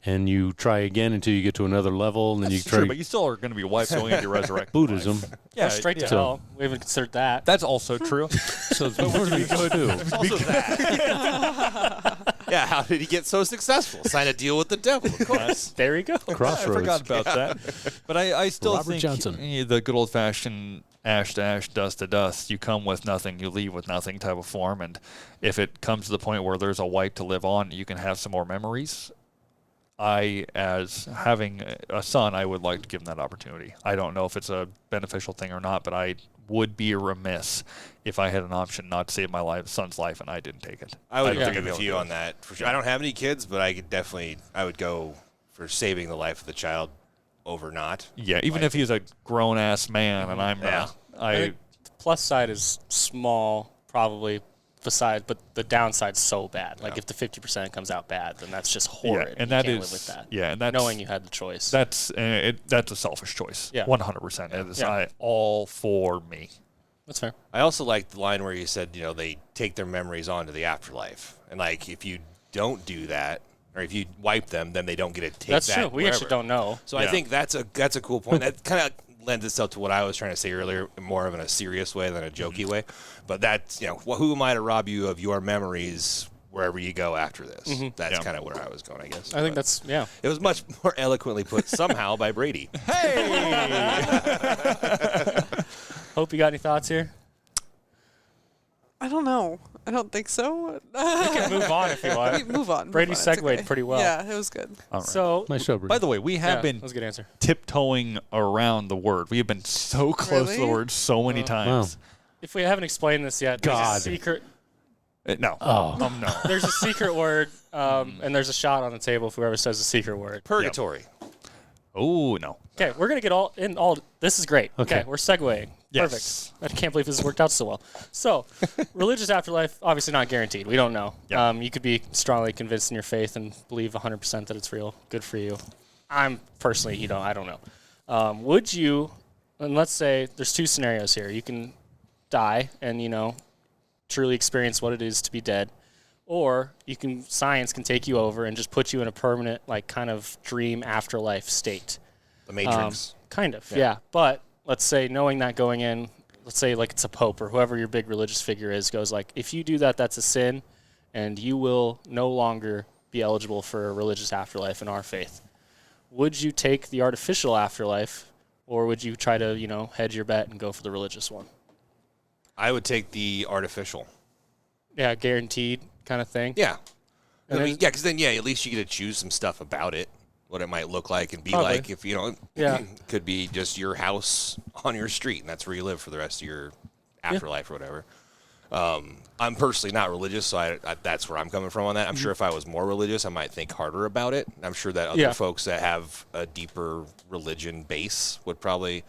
and you try again until you get to another level, and then That's you try true, but you still are going to be wiped going into resurrection. Buddhism. Yeah, Straight to So- hell. We haven't considered that. That's also true. So it's more to be good too. Also that. Yeah, how did he get so successful? Sign a deal with the devil, of course. There you go. Crossroads. I forgot about that. But I still Robert think Johnson. The good old-fashioned ash to ash, dust to dust, you come with nothing, you leave with nothing type of form. And if it comes to the point where there's a wipe to live on, you can have some more memories. As having a son, I would like to give him that opportunity. I don't know if it's a beneficial thing or not, but I would be remiss if I had an option not to save my son's life and I didn't take it. I would don't think agree I'd be with able you to do on it. that. For sure. I don't have any kids, but I would go for saving the life of the child over not. Yeah, even if he's a grown-ass man and I'm not. I think the plus side is small, probably, but the downside's so bad. Like, if the 50% comes out bad, then that's just horrid. Yeah, and you that can't is live with that. Yeah, and that's knowing you had the choice. That's a selfish choice. Yeah. 100%. It is Yeah. all for me. That's fair. I also like the line where you said, they take their memories on to the afterlife. And, like, if you don't do that, or if you wipe them, then they don't get to take That's that true. We wherever. actually don't know. So I Yeah. think that's a cool point. That kind of lends itself to what I was trying to say earlier, more of in a serious way than a jokey way. But that's, who am I to rob you of your memories wherever you go after this? That's kind of where I was going, I guess. I think that's, yeah. It was much more eloquently put somehow by Brady. Hope you got any thoughts here? I don't know. I don't think so. We can move on if you want. Move on. Brady move on. It's segued okay. pretty well. Yeah, it was good. All right. So, My show, By the way, we have yeah, been that was a good answer. tiptoeing around the word. We have been so close to the Really? word so many times. If we haven't explained this yet, there's God. a secret. No. Oh. No. There's a secret word, and there's a shot on the table if whoever says the secret word. Purgatory. Oh, no. Okay, we're gonna get all. This is great. Okay, we're segueing. Yes. Perfect. I can't believe this has worked out so well. So, religious afterlife, obviously not guaranteed. We don't know. Yeah. You could be strongly convinced in your faith and believe 100% that it's real. Good for you. I'm personally, I don't know. Would you, and let's say there's two scenarios here. You can die and, truly experience what it is to be dead. Or science can take you over and just put you in a permanent, like, kind of dream afterlife state. The Matrix. Kind of, yeah. But let's say knowing that going in, let's say like it's a pope or whoever your big religious figure is, goes like, if you do that, that's a sin, and you will no longer be eligible for a religious afterlife in our faith. Would you take the artificial afterlife, or would you try to, hedge your bet and go for the religious one? I would take the artificial. Yeah, guaranteed kind of thing. Yeah. And then- Because then, at least you get to choose some stuff about it, what it might look like and be Probably. like. If Yeah. it could be just your house on your street, and that's where you live for the rest of your afterlife or whatever. I'm personally not religious, so I that's where I'm coming from on that. I'm sure if I was more religious, I might think harder about it. I'm sure that other folks that have a deeper religion base would probably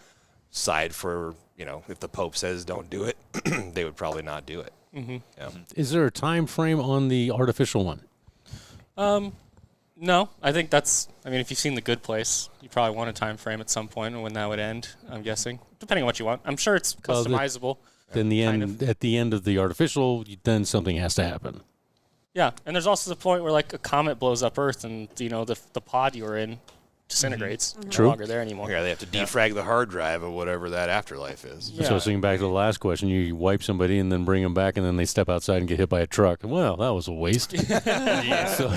side for, if the Pope says don't do it, they would probably not do it. Mm-hmm. Yeah. Is there a time frame on the artificial one? No, I think if you've seen The Good Place, you probably want a time frame at some point when that would end, I'm guessing. Depending on what you want. I'm sure it's customizable. Then at the end of the artificial, then something has to happen. Yeah, and there's also the point where like a comet blows up Earth and the pod you were in disintegrates. It's True. no longer there anymore. Yeah, they have to defrag the hard drive of whatever that afterlife is. Yeah. So thinking back to the last question, you wipe somebody and then bring them back, and then they step outside and get hit by a truck. Well, that was a waste. So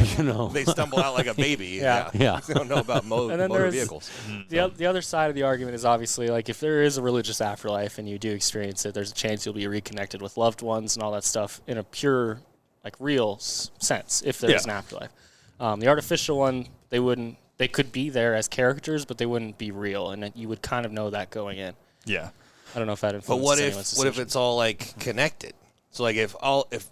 They stumble out like a baby. Yeah. Yeah. They don't know about And then motor there's vehicles. the other side of the argument is obviously like if there is a religious afterlife and you do experience it, there's a chance you'll be reconnected with loved ones and all that stuff in a pure, like real sense if there is an afterlife. The artificial one, they could be there as characters, but they wouldn't be real, and you would kind of know that going in. Yeah. I don't know if that But influences what if it's all like connected? So like if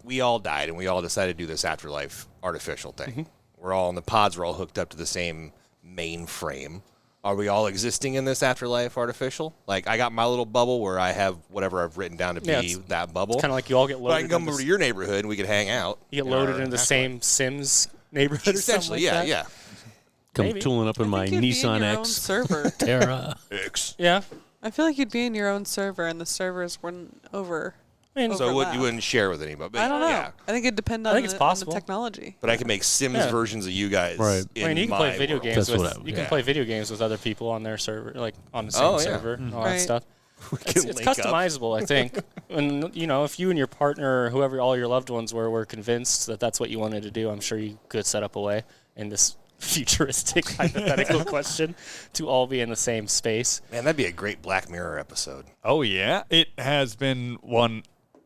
we all died and we all decided to do this afterlife artificial thing, we're all in the pods, we're all hooked up to the same mainframe. Are we all existing in this afterlife artificial? Like I got my little bubble where I have whatever I've written down to be that bubble. kind of like you all get But I loaded. can come over to your neighborhood and we can hang out. You get loaded into the same Sims neighborhood or something Essentially, like that. yeah. Come Maybe. tooling up in my I think you'd be in Nissan your own X server. Terra. X. Yeah. I feel like you'd be in your own server, and the servers wouldn't over. I mean, So overlap. you wouldn't share with anybody. But I don't know. Yeah. I think it'd depend I on, think it's on possible. the technology. But I can make Sims versions of you guys. Right. In you can my play video world. games That's with what you can play video games with other people on their server, like on the same Oh, yeah. server and all Right. that stuff. can It's link up. customizable, I think. And if you and your partner or whoever all your loved ones were convinced that that's what you wanted to do, I'm sure you could set up a way in this futuristic hypothetical question to all be in the same space. Man, that'd be a great Black Mirror episode. Oh, yeah. It has been one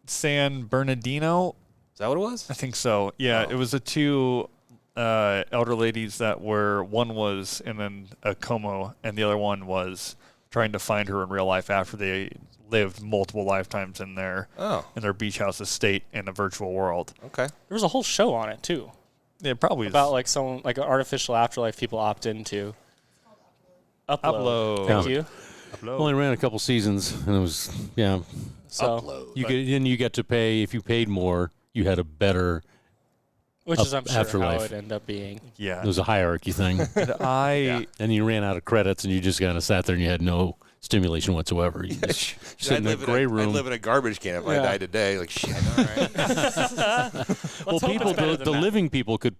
San Bernardino. Is that what it was? I think so. Yeah, it was the two elder ladies that one was in a coma, and the other one was trying to find her in real life after they lived multiple lifetimes in their beach house estate in a virtual world. Okay. There was a whole show on it too, It probably about is. like someone like an artificial afterlife people opt into. Upload. Thank you. Only ran a couple seasons, and it was So, Upload. you got to pay. If you paid more, you had a better. which is I'm sure afterlife. how it ended up being. Yeah. It was a hierarchy thing. And you ran out of credits, and you just kind of sat there, and you had no stimulation whatsoever. You just sit in a gray I'd room. live in a garbage can if I Yeah. died today. Like shit. All right. Well, people, the living people could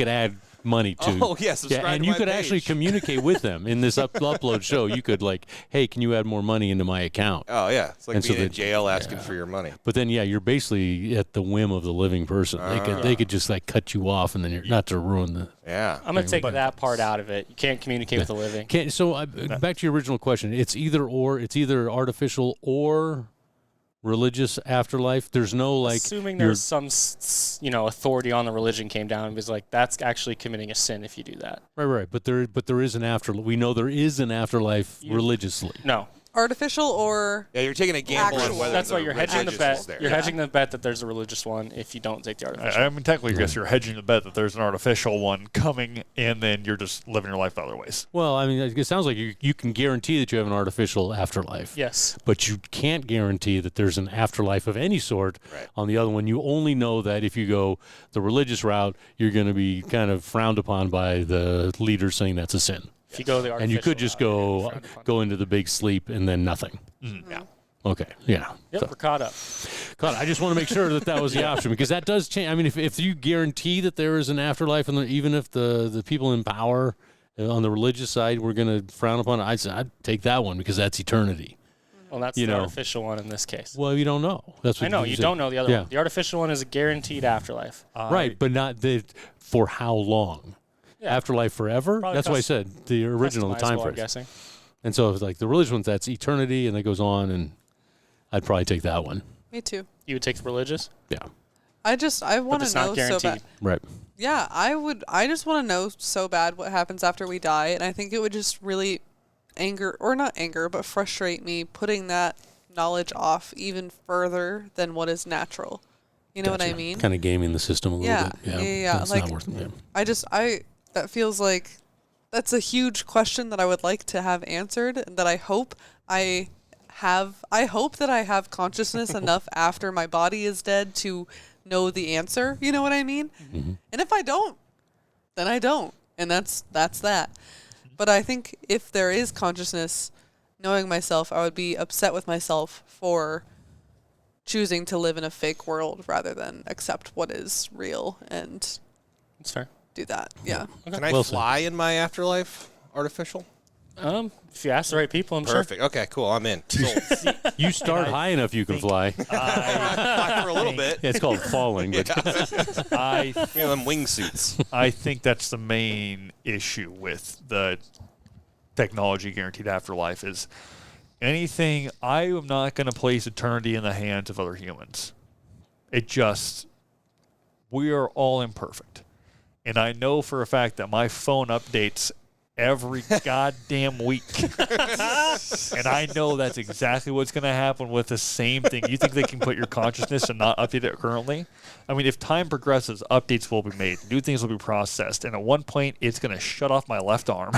add money to. Oh, yeah, subscribe and to you my could actually page. communicate with them in this upload show. You could like, hey, can you add more money into my account? Oh yeah, it's like And so being in they- jail asking for your money. But then, you're basically at the whim of the living person. They could just like cut you off, and then you're not to ruin the. Yeah. I'm gonna take that part out of it. You can't communicate with the living. Back to your original question. It's either or. It's either artificial or religious afterlife. There's no like. Assuming you're- there's some authority on the religion came down and was like, that's actually committing a sin if you do that. Right. But there is an afterlife. We know there is an afterlife religiously. No, artificial or Yeah, you're taking a gamble Actual. on whether That's the why you're hedging the religious bet. is there. You're hedging the bet that there's a religious one if you don't take the artificial. I mean, technically, I guess you're hedging the bet that there's an artificial one coming, and then you're just living your life the other ways. Well, I mean, it sounds like you can guarantee that you have an artificial afterlife. Yes. But you can't guarantee that there's an afterlife of any sort. Right. On the other one, you only know that if you go the religious route, you're going to be kind of frowned upon by the leaders saying that's a sin. If you go the artificial And you could just route, go into the big sleep and then nothing. Yeah. Okay. Yeah. Yep, So- we're caught up. God, I just want to make sure that was the option, because that does change. I mean, if you guarantee that there is an afterlife, and even if the people in power on the religious side were going to frown upon it, I'd take that one, because that's eternity. Well, that's You the know. artificial one in this case. Well, you don't know. That's what I know, you said. don't know the other Yeah. one. The artificial one is a guaranteed afterlife. Right, but not for how long? Yeah. Afterlife forever? Probably That's why I said the original Customizable, time I'm frame. guessing. And so it's like the religious ones, that's eternity, and that goes on, and I'd probably take that one. me too. You would take the religious? Yeah. I want it's to not know so guaranteed. bad. Right. Yeah, I just want to know so bad what happens after we die, and I think it would just really but frustrate me putting that knowledge off even further than what is natural. You know what I mean? Kind of gaming the system a little Yeah, bit. yeah. That's Like, not worth it. Yeah. that feels like that's a huge question that I would like to have answered, and that I hope I hope that I have consciousness enough after my body is dead to know the answer. You know what I mean? Mm-hmm. And if I don't, then I don't, and that's that. But I think if there is consciousness, knowing myself, I would be upset with myself for choosing to live in a fake world rather than accept what is real and That's fair. do that. Yeah. Can I Well said. fly in my afterlife? Artificial? If you ask the right people, I'm Perfect. Okay, cool. I'm in. Sold. You start high enough, you can fly. Fly for a little bit. It's called falling. But I You know, them wingsuits. I think that's the main issue with the technology guaranteed afterlife is anything. I am not going to place eternity in the hands of other humans. We are all imperfect. And I know for a fact that my phone updates every goddamn week. And I know that's exactly what's going to happen with the same thing. You think they can put your consciousness and not update it currently? I mean, if time progresses, updates will be made. New things will be processed. And at one point, it's going to shut off my left arm.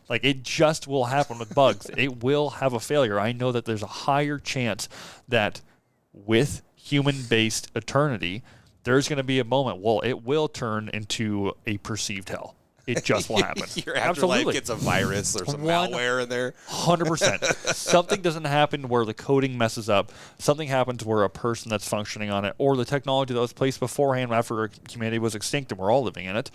Like, it just will happen with bugs. It will have a failure. I know that there's a higher chance that with human-based eternity, there's going to be a moment, well, it will turn into a perceived hell. It just will happen. Your afterlife gets a virus or some malware in there. 100%. Something doesn't happen where the coding messes up. Something happens where a person that's functioning on it, or the technology that was placed beforehand after humanity was extinct and we're all living in it,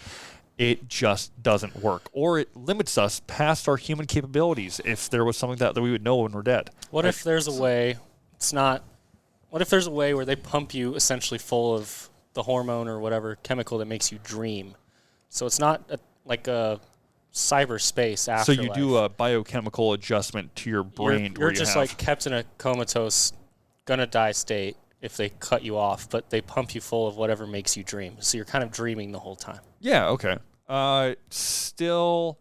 it just doesn't work. Or it limits us past our human capabilities if there was something that we would know when we're dead. What if there's a way, what if there's a way where they pump you essentially full of the hormone or whatever chemical that makes you dream? So it's not like a cyberspace afterlife. So you do a biochemical adjustment to your brain. You're just like kept in a comatose, gonna die state if they cut you off, but they pump you full of whatever makes you dream. So you're kind of dreaming the whole time. Yeah, okay. Still,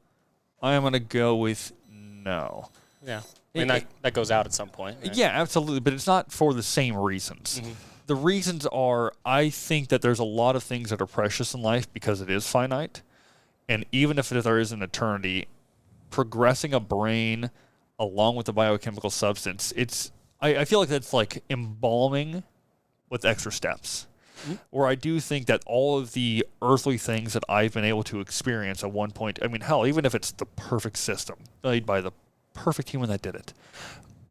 I am going to go with no. Yeah. I mean, that goes out at some point. Right? Yeah, absolutely, but it's not for the same reasons. Mm-hmm. The reasons are, I think that there's a lot of things that are precious in life because it is finite. And even if there is an eternity, progressing a brain along with the biochemical substance, I feel like that's like embalming with extra steps. Mm-hmm. Where I do think that all of the earthly things that I've been able to experience at one point, I mean, hell, even if it's the perfect system made by the perfect human that did it,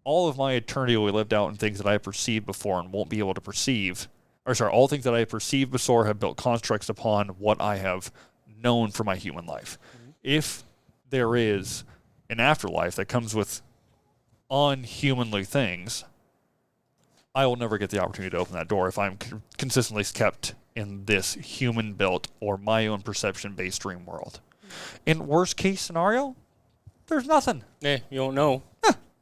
all of my eternity will be lived out in things that I perceived before and won't be able to perceive. All things that I perceived before have built constructs upon what I have known for my human life. Mm-hmm. If there is an afterlife that comes with unhumanly things, I will never get the opportunity to open that door if I'm consistently kept in this human-built or my own perception-based dream world. In worst case scenario, there's nothing. Yeah, you don't know.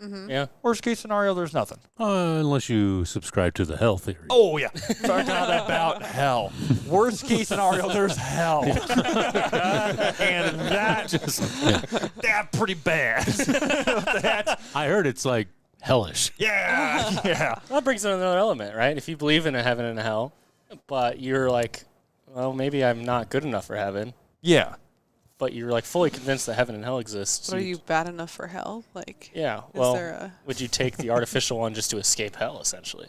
Mm-hmm. Yeah. Worst case scenario, there's nothing. Unless you subscribe to the hell theory. Oh, yeah. Talking about hell. Worst case scenario, there's hell. And that's pretty bad. I heard it's like hellish. Yeah, yeah. That brings in another element, right? If you believe in a heaven and a hell, but you're like, well, maybe I'm not good enough for heaven, Yeah. but you're like fully convinced that heaven and hell exist. But are you bad enough for hell? Like, Yeah. is Well, there a... would you take the artificial one just to escape hell, essentially?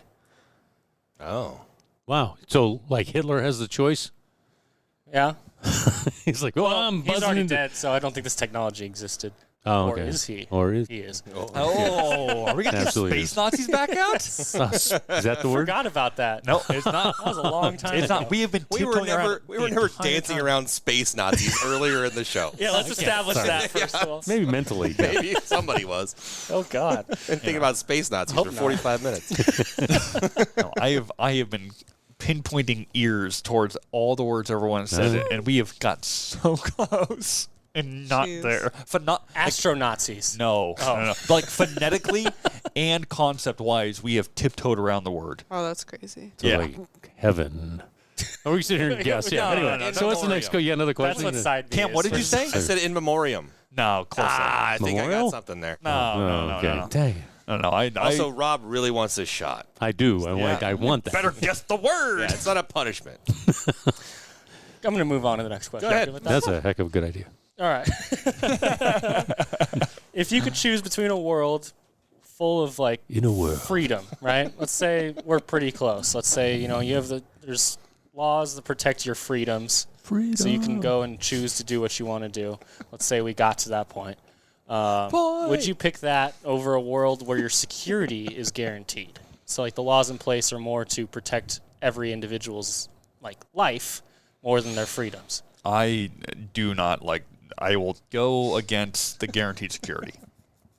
Oh. Wow. So, like, Hitler has the choice? Yeah. He's like, well, I'm He's buzzing already into... dead, so I don't think this technology existed. Oh, Or okay. is he? Or is... He is. Oh, are we getting Absolutely space Nazis back out? Is that the word? Forgot about that. No, it's not. That was a long time It's ago. not. We have been We were tiptoeing never around we were the never entire dancing time. around space Nazis earlier in the show. Yeah, let's establish that first of all. Maybe mentally. Yeah. Maybe somebody was. Oh, God. Been thinking about space Nazis Hope for not. 45 minutes. No, I have been pinpointing ears towards all the words everyone said, Uh-huh. and we have got so close and not Jeez. there. Astro-Nazis. No, Oh. no. Like phonetically and concept-wise, we have tiptoed around the word. Oh, that's crazy. So, Yeah. like, heaven. Or we can sit here and guess. Yeah. No, Anyway, no, no, so what's the next? memoriam. Yeah, another That's question. what side B Cam, is. what did you say? I said in memoriam. No, close. I think I Memorial? got something there. No, okay. no. Dang. No, Also, Rob really wants this shot. I do. Yeah. I want that. better guess the word. Yeah, it's not a punishment. I'm going to move on to the next question. Go ahead. Good with that? That's a heck of a good idea. All right. If you could choose between a world full of like In a world. freedom, right? Let's say we're pretty close. Let's say, you know, there's laws that protect your freedoms. Freedom. So you can go and choose to do what you want to do. Let's say we got to that point. Would you pick that over a world where your security is guaranteed? So like the laws in place are more to protect every individual's like life more than their freedoms. I do not like. I will go against the guaranteed security.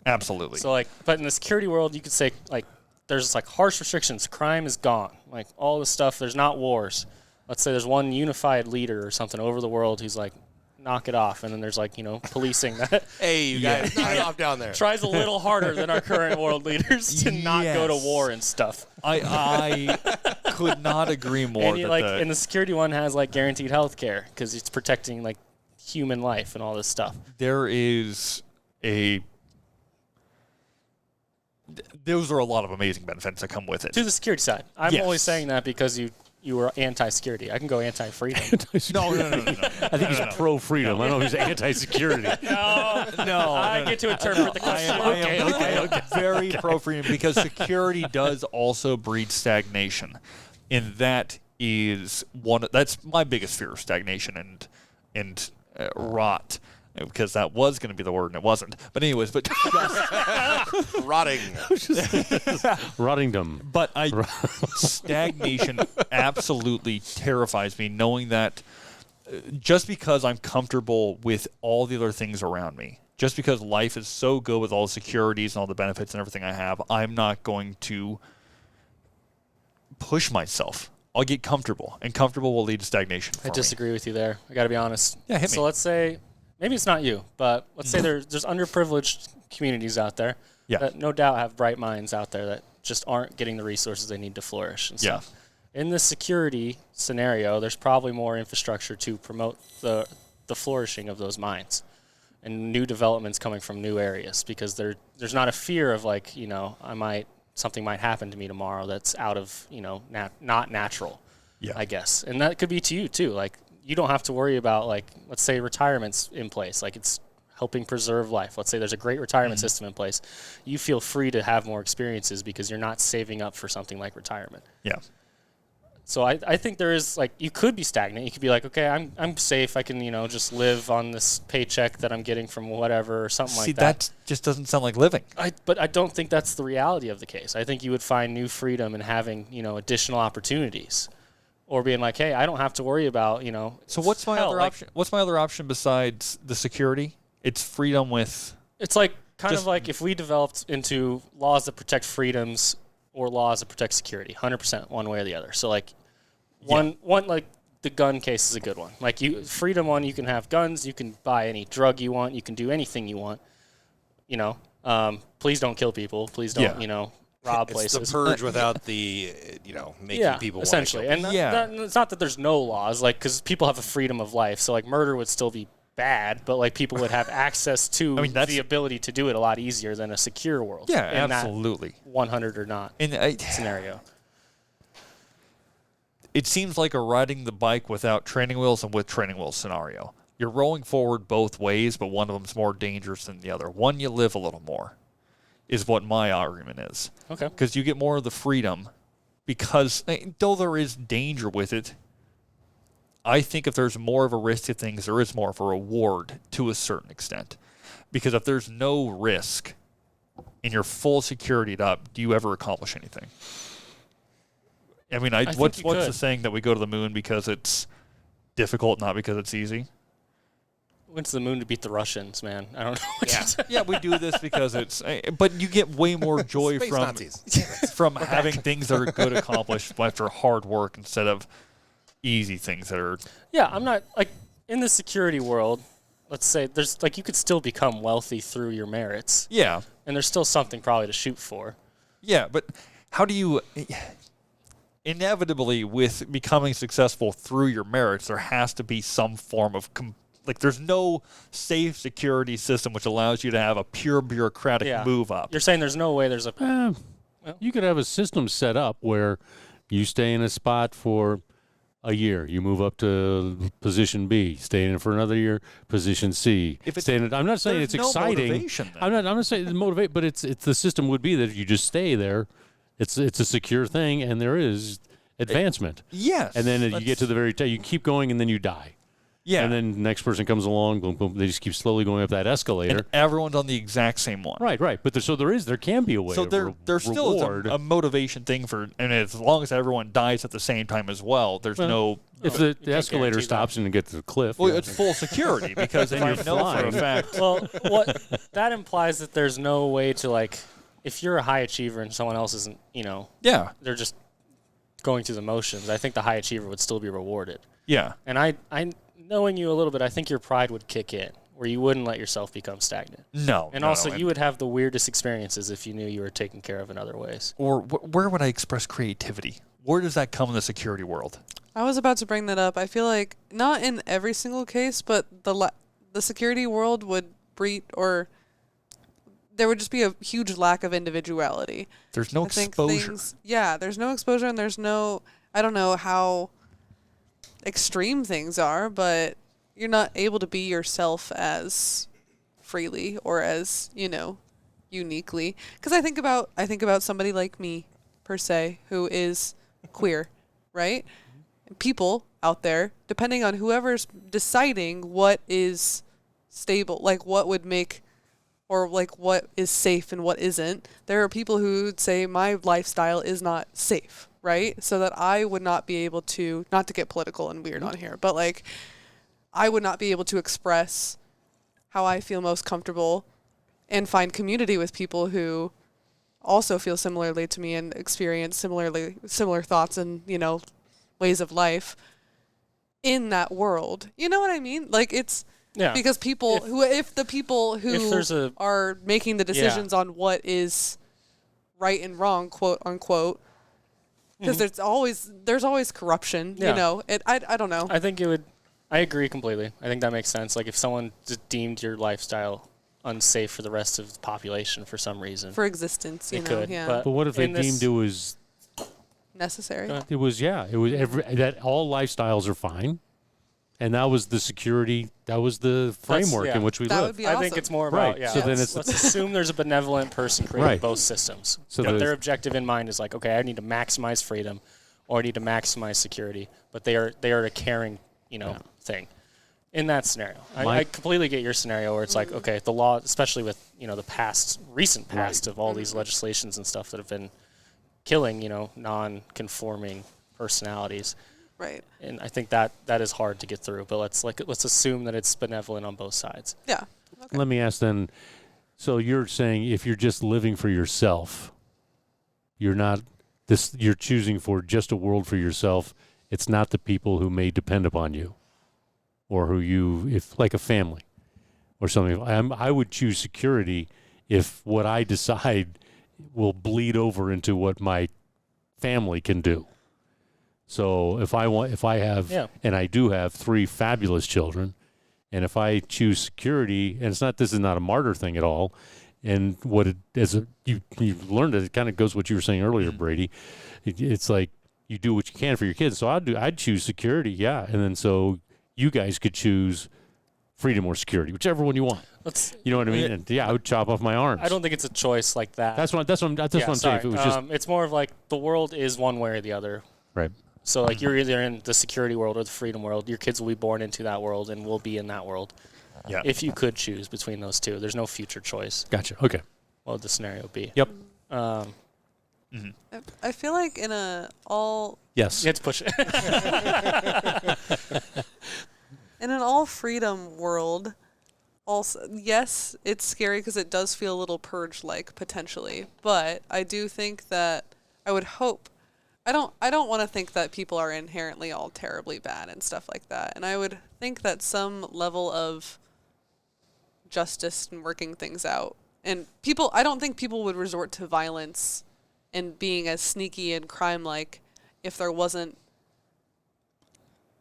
Absolutely. So like, but in the security world, you could say like there's like harsh restrictions. Crime is gone. Like all this stuff. There's not wars. Let's say there's one unified leader or something over the world who's like, knock it off, and then there's like, you know, policing that Hey, you guys, knock it off down there. tries a little harder than our current world leaders to not go to Yes. war and stuff. I could not agree more. And you, that like, the- and the security one has like guaranteed health care because it's protecting like human life and all this stuff. there is a. Those are a lot of amazing benefits that come with it. To the security side, I'm Yes. only saying that because you were anti-security. I can go anti-freedom. No. I think he's pro-freedom. I don't know if he's anti-security. No, I get to interpret the question. I am very pro-freedom because security does also breed stagnation, and that is one. That's my biggest fear of stagnation and rot, because that was going to be the word and it wasn't. But anyways, Rotting. Rottingdom. but stagnation absolutely terrifies me, knowing that just because I'm comfortable with all the other things around me, just because life is so good with all the securities and all the benefits and everything I have, I'm not going to push myself. I'll get comfortable, and comfortable will lead to stagnation for I me. disagree with you there. I got to be honest. Yeah, hit me. So let's say, maybe it's not you, but let's say there's underprivileged communities out there Yeah. that no doubt have bright minds out there that just aren't getting the resources they need to flourish and Yeah. stuff. In the security scenario, there's probably more infrastructure to promote the flourishing of those minds and new developments coming from new areas, because there's not a fear of like, you know, something might happen to me tomorrow that's out of, you know, not natural. Yeah. I guess. And that could be to you too. Like, you don't have to worry about, like, let's say retirement's in place. Like, it's helping preserve life. Let's say there's a great retirement system in place. You feel free to have more experiences because you're not saving up for something like retirement. Yeah. So I think there is, like, you could be stagnant. You could be like, okay, I'm safe. I can, you know, just live on this paycheck that I'm getting from whatever or something See, like that. that just doesn't sound like living. But I don't think that's the reality of the case. I think you would find new freedom in having, you know, additional opportunities, or being like, hey, I don't have to worry about, you know. So what's my hell, other like, option? What's my other option besides the security? It's freedom with. It's like kind Just- of like if we developed into laws that protect freedoms or laws that protect security, 100% one way or the other. So like one like the gun case is a good one. Like freedom one, you can have guns, you can buy any drug you want, you can do anything you want. You know, please don't kill people. Please don't, Yeah. you know, rob It's places. the purge without the, you know, making people essentially. want to And Yeah. it's not that there's no laws, like, because people have a freedom of life. So like murder would still be bad, but like people would have access to that's- the ability to do it a lot easier than a secure world. Yeah, in that absolutely. 100 or not And scenario. it seems like a riding the bike without training wheels and with training wheels scenario. You're rolling forward both ways, but one of them's more dangerous than the other. One, you live a little more, is what my argument is. Okay. Because you get more of the freedom, because though there is danger with it, I think if there's more of a risk to things, there is more of a reward to a certain extent. Because if there's no risk and you're full securityed up, do you ever accomplish anything? I mean, what's the saying that we go to the moon because it's difficult, not because it's easy? Went to the moon to beat the Russians, man. I don't know. Yeah, we do this because it's. But you get way more joy Space from Nazis. from having things that are good accomplished after hard work instead of easy things that are. Yeah, I'm not like in the security world. Let's say there's like you could still become wealthy through your merits, Yeah, and there's still something probably to shoot for. yeah, but how do you? Inevitably, with becoming successful through your merits, there has to be some form of there's no safe security system which allows you to have a pure bureaucratic move up. You're saying there's no way there's a You could have a system set up where you stay in a spot for a year, you move up to position B, stay in it for another year, position C. I'm not saying it's exciting. Motivation, then. I'm not saying it's motivate, but it's the system would be that you just stay there. It's a secure thing, and there is advancement. Yes, and then you get to the very top. You keep going, and then you die. Yeah. And then the next person comes along, boom, boom. They just keep slowly going up that escalator. And everyone's on the exact same one. Right. But there can be a way. So of there still reward. is a motivation thing for, and as long as everyone dies at the same time as well, there's no. If the escalator stops and you get to the cliff. Well, it's full security because then you know for a fact. Well, what that implies that there's no way to like, if you're a high achiever and someone else isn't, Yeah. they're just going through the motions. I think the high achiever would still be rewarded. Yeah. And I knowing you a little bit, I think your pride would kick in, where you wouldn't let yourself become stagnant. No. And also, you would have the weirdest experiences if you knew you were taken care of in other ways. Or where would I express creativity? Where does that come in the security world? I was about to bring that up. I feel like not in every single case, but the security world would breed, or there would just be a huge lack of individuality. There's no exposure. There's no exposure, and there's no, I don't know how extreme things are, but you're not able to be yourself as freely or as, uniquely. Because I think about somebody like me, per se, who is queer, right? People out there, depending on whoever's deciding what is stable, like what would make, or like what is safe and what isn't, there are people who would say my lifestyle is not safe, right? So that I would not be able to, not to get political and weird on here, but like I would not be able to express how I feel most comfortable and find community with people who also feel similarly to me and experience similar thoughts and, ways of life in that world. You know what I mean? Like it's because people if the people who are making the decisions on what is right and wrong, quote unquote, because there's always corruption, I don't know. I agree completely. I think that makes sense. Like if someone just deemed your lifestyle unsafe for the rest of the population for some reason. For existence, it could, yeah. But what if they deemed it was necessary? It was that all lifestyles are fine. And that was the security, that was the framework in which we live. Would be awesome. I think it's more about, So then let's assume there's a benevolent person creating both systems. So their objective in mind is like, okay, I need to maximize freedom or I need to maximize security. But they are a caring, thing. In that scenario. I completely get your scenario where it's like, okay, the law, especially with, the recent past of all these legislations and stuff that have been killing, non-conforming personalities. Right. And I think that is hard to get through, but let's assume that it's benevolent on both sides. Yeah. Okay. Let me ask then, so you're saying if you're just living for yourself, you're choosing for just a world for yourself, it's not the people who may depend upon you or if like a family or something. I would choose security if what I decide will bleed over into what my family can do. So if I have, and I do have 3 fabulous children, And if I choose security, and this is not a martyr thing at all, and what it you've learned it kind of goes what you were saying earlier, Brady. It's like you do what you can for your kids. So I'd choose security, yeah, and then so you guys could choose freedom or security, whichever one you want. You know what I mean? And I would chop off my arms. I don't think it's a choice like that. That's what I'm saying. If it was just it's more of like the world is one way or the other. right. So like you're either in the security world or the freedom world. Your kids will be born into that world and will be in that world. Yeah. If you could choose between those two, there's no future choice. Gotcha. Okay. What would the scenario be? Yep. I feel like in Yes. You have to push it. in an all freedom world, also yes, it's scary because it does feel a little purge-like potentially. But I do think that I would hope. I don't want to think that people are inherently all terribly bad and stuff like that. And I would think that some level of justice and working things out. And I don't think people would resort to violence and being as sneaky and crime-like if there wasn't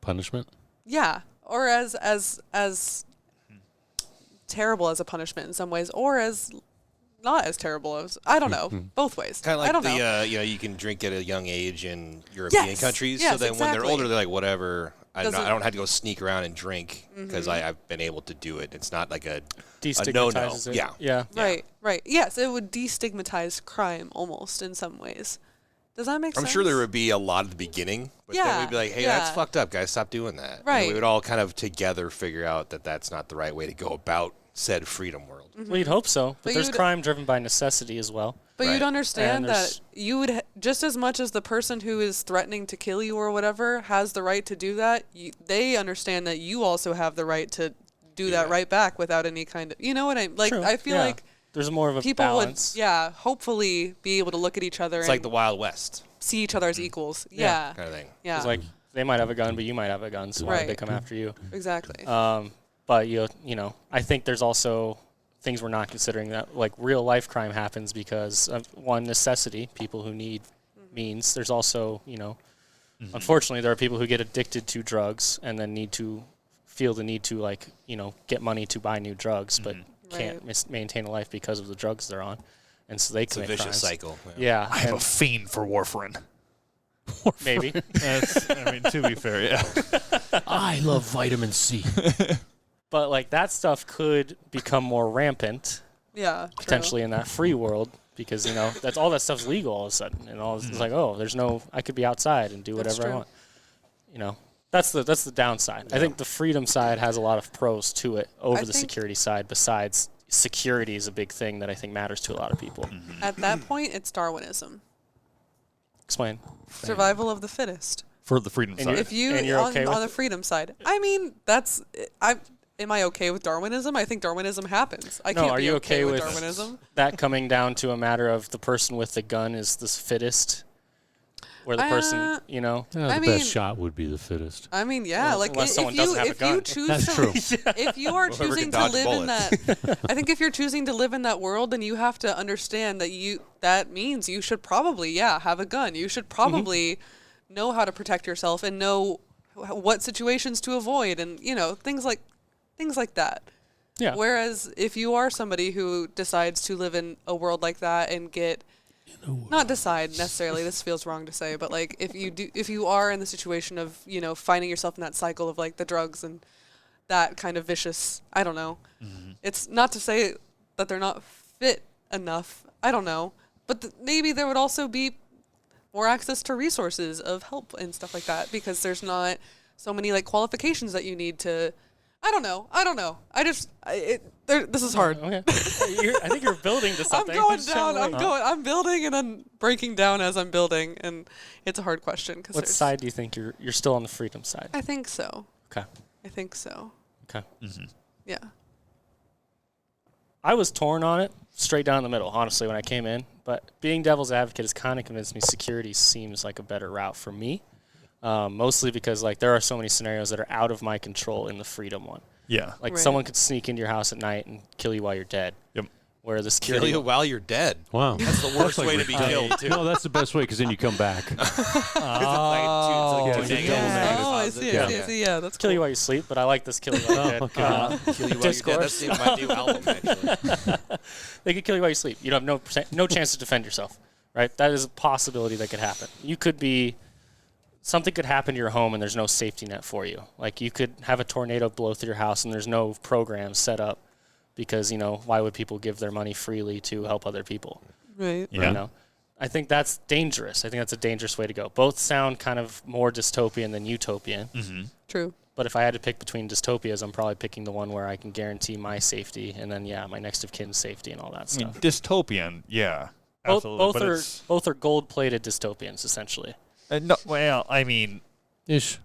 Punishment. Yeah, or as terrible as a punishment in some ways, or as not as terrible as I don't know. Both ways. Kind of like I don't know. you can drink at a young age in European countries. Yes, so then when they're exactly. older, they're like, whatever. I Doesn't- don't have to go sneak around and drink because I've been able to do it. It's not like a no-no. Destigmatizes it. Yeah. Yeah. Right. Yes, it would destigmatize crime almost in some ways. Does that make sense? I'm sure there would be a lot at the beginning, but then Yeah, we'd be like, hey, yeah. that's fucked up, guys. Stop doing that. Right. And we would all kind of together figure out that that's not the right way to go about said freedom world. Well, you'd hope so, but there's you'd- crime driven by necessity as well. But Right. you'd understand And that there's- you would just as much as the person who is threatening to kill you or whatever has the right to do that. They understand that you also have the right to do that right back without any kind of, you know what I like. True. I feel Yeah. like There's more of a people balance. would, hopefully be able to look at each other It's and like the Wild West see each other as equals. Yeah, kind of thing. yeah, It's like they might have a gun, but you might have a gun, so why would they Right. come after you? exactly. But you know, I think there's also things we're not considering that like real life crime happens because of one necessity, people who need means. There's also, you know, unfortunately there are people who get addicted to drugs and then feel the need to like, you know, get money to buy new drugs, but can't maintain a life because of the drugs they're on. And so they It's a commit vicious crimes. cycle. Yeah, I have a and fiend for warfarin. maybe. I mean, to be fair, yeah. I love vitamin C. But like that stuff could become more rampant yeah, true. potentially in that free world because you know that's all that stuff's legal all of a sudden and all it's like I could be outside and do That's whatever I true. want. You know, that's the downside. I think the freedom side has a lot of pros to it over I the think- security side. Besides, security is a big thing that I think matters to a lot of people. At that point, it's Darwinism, Explain. survival of the fittest. For the freedom And side. If you And you're on, okay with on the it? freedom side, I mean am I okay with Darwinism? I think Darwinism happens. I No, can't are be you okay okay with with Darwinism. that coming down to a matter of the person with the gun is the fittest, where the person, you know, Yeah, I the mean- best shot would be the fittest. I mean, yeah, Well, like unless someone if you doesn't have a if you gun. choose That's to true. if you are Whoever choosing can to dodge live in bullets. that, I think if you're choosing to live in that world, then you have to understand that that means you should probably have a gun. You should probably know how to protect yourself and know what situations to avoid, and you know things like that. yeah. Whereas if you are somebody who decides to live in a world like that and not decide necessarily, this feels wrong to say, but like if you are in the situation of, you know, finding yourself in that cycle of like the drugs and that kind of vicious, I don't know. It's not to say that they're not fit enough. I don't know. But maybe there would also be more access to resources of help and stuff like that because there's not so many like qualifications that you need to. I don't know. This is hard. Okay. I think you're building to I'm something. going So, down. like, I'm building and then breaking down as I'm building, and it's a hard question because What side do you think you're still on the freedom side? I think so. Okay. I think so. Okay. Yeah. I was torn on it, straight down the middle, honestly, when I came in. But being devil's advocate has kind of convinced me security seems like a better route for me. Mostly because like there are so many scenarios that are out of my control in the freedom one. Yeah. Like Right. someone could sneak into your house at night and kill you while you're dead. Yep. where the Kill security. you while you're dead. Wow. That's the worst way to be killed, too. No, that's the best way because then you come back. Like it's a two double negative. Oh, I see. I see. Yeah, that's Kill cool. you while you sleep, but I like this kill you while you're dead. Kill you while you're dead. That's my new album, actually. They could kill you while you sleep. You have no chance to defend yourself, right? That is a possibility that could happen. You could be something could happen to your home and there's no safety net for you. Like you could have a tornado blow through your house and there's no program set up because, why would people give their money freely to help other people? Right. Yeah. I think that's dangerous. I think that's a dangerous way to go. Both sound kind of more dystopian than utopian. Mm-hmm. True. But if I had to pick between dystopias, I'm probably picking the one where I can guarantee my safety and then, my next of kin's safety and all that I mean, stuff. dystopian, yeah. Absolutely. Both are gold-plated dystopians, essentially. No, well, I mean, Ish.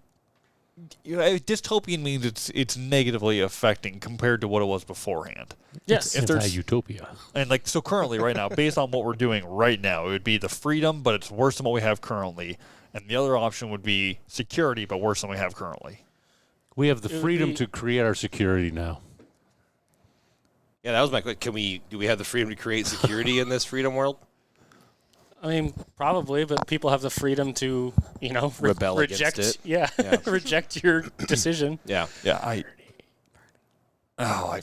Dystopian means it's negatively affecting compared to what it was beforehand. Yes. If there's Anti-utopia. and so currently right now, based on what we're doing right now, it would be the freedom, but it's worse than what we have currently. And the other option would be security, but worse than we have currently. We have the It would freedom be- to create our security now. Yeah, that was my question. Do we have the freedom to create security in this freedom world? I mean, probably, but people have the freedom to, Rebel reject. against it. Yeah, Yeah. reject your decision. Yeah. Yeah, I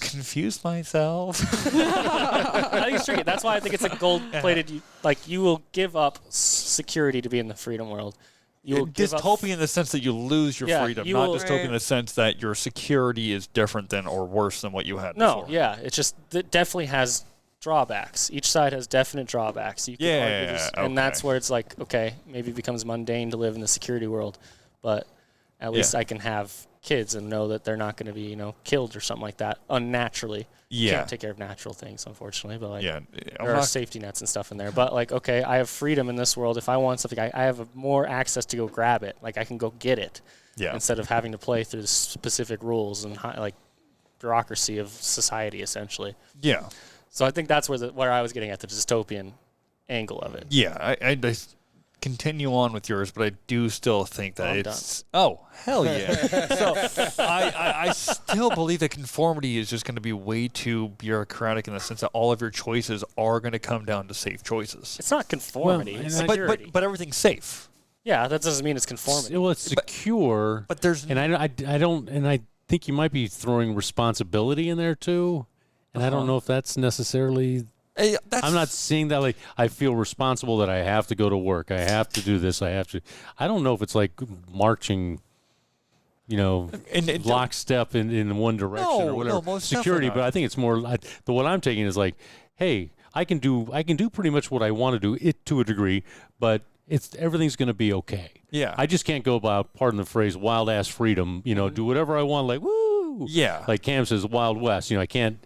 confused myself. I think it's tricky. That's why I think it's a gold-plated. Like you will give up security to be in the freedom world. You will give up. Dystopian in the sense that you lose your Yeah, freedom, you not will- dystopian in the sense that your security is different than or worse than what you had No, before. yeah, it definitely has drawbacks. Each side has definite drawbacks. You can argue this, and that's okay. where it's like, okay, maybe it becomes mundane to live in the security world, but at least I can have kids and know that they're not going to be, killed or something like that unnaturally. You Yeah. can't take care of natural things, unfortunately, but like Yeah, there are safety nets and stuff in there. But like, okay, I have freedom in this world. If I want something, I have more access to go grab it. Like I can go get it yeah. instead of having to play through the specific rules and like bureaucracy of society, essentially. Yeah. So I think that's where I was getting at, the dystopian angle of it. Yeah, I continue on with yours, but I do still think that I'm it's... Oh, hell yeah. So I still believe that conformity is just going to be way too bureaucratic in the sense that all of your choices are going to come down to safe choices. It's not conformity, Well, it's and security. But everything's safe. Yeah, that doesn't mean it's conformity. Well, it's secure. But there's... And I don't, and I think you might be throwing responsibility in there too. And I don't know if that's necessarily. I'm not saying that like I feel responsible that I have to go to work. I have to do this. I have to. I don't know if it's like marching, lockstep in one direction or whatever. No, most security, definitely but I think it's more. What I'm taking is like, hey, I can do pretty much what I want to do it to a degree, but everything's going to be okay. Yeah. I just can't go about, pardon the phrase, wild ass freedom. Do whatever I want. Like woo. Yeah. Like Kahm says, Wild West. I can't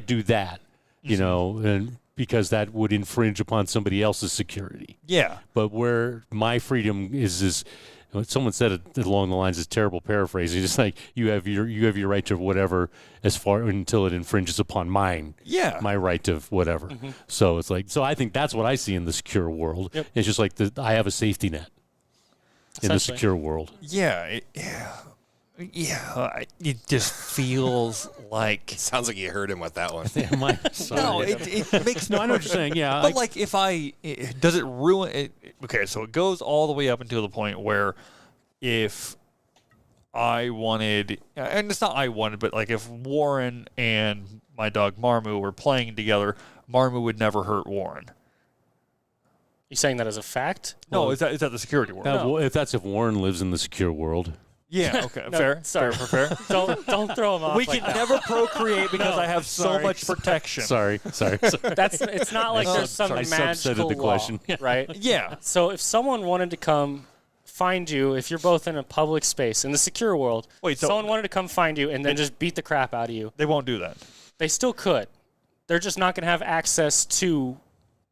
do that. And because that would infringe upon somebody else's security. Yeah. But where my freedom is someone said it along the lines of terrible paraphrasing. It's like you have your right to whatever until it infringes upon mine. Yeah. My right to whatever. Mm-hmm. So it's like I think that's what I see in the secure world. Yep. It's just like I have a safety net in the Essentially. secure world. Yeah. It just feels like... Sounds like you heard him with that one. No, it makes No, I know what you're saying. Yeah, But like, does it ruin it? Okay, so it goes all the way up until the point where if I wanted, and it's not I wanted, but like if Warren and my dog Marmu were playing together, Marmu would never hurt Warren. You saying that as a fact? No, is that the security world? Well, if Warren lives in the secure world. Yeah, okay, No, fair. sorry. Fair. Don't throw him off. We like can that. never procreate because I have so Sorry. much protection. Sorry. It's not like there's some I subsetted magical the question. law, right? Yeah. So if someone wanted to come find you, if you're both in a public space in the secure world, Wait, so- someone wanted to come find you and then just beat the crap out of you, They won't do that. they still could. They're just not going to have access to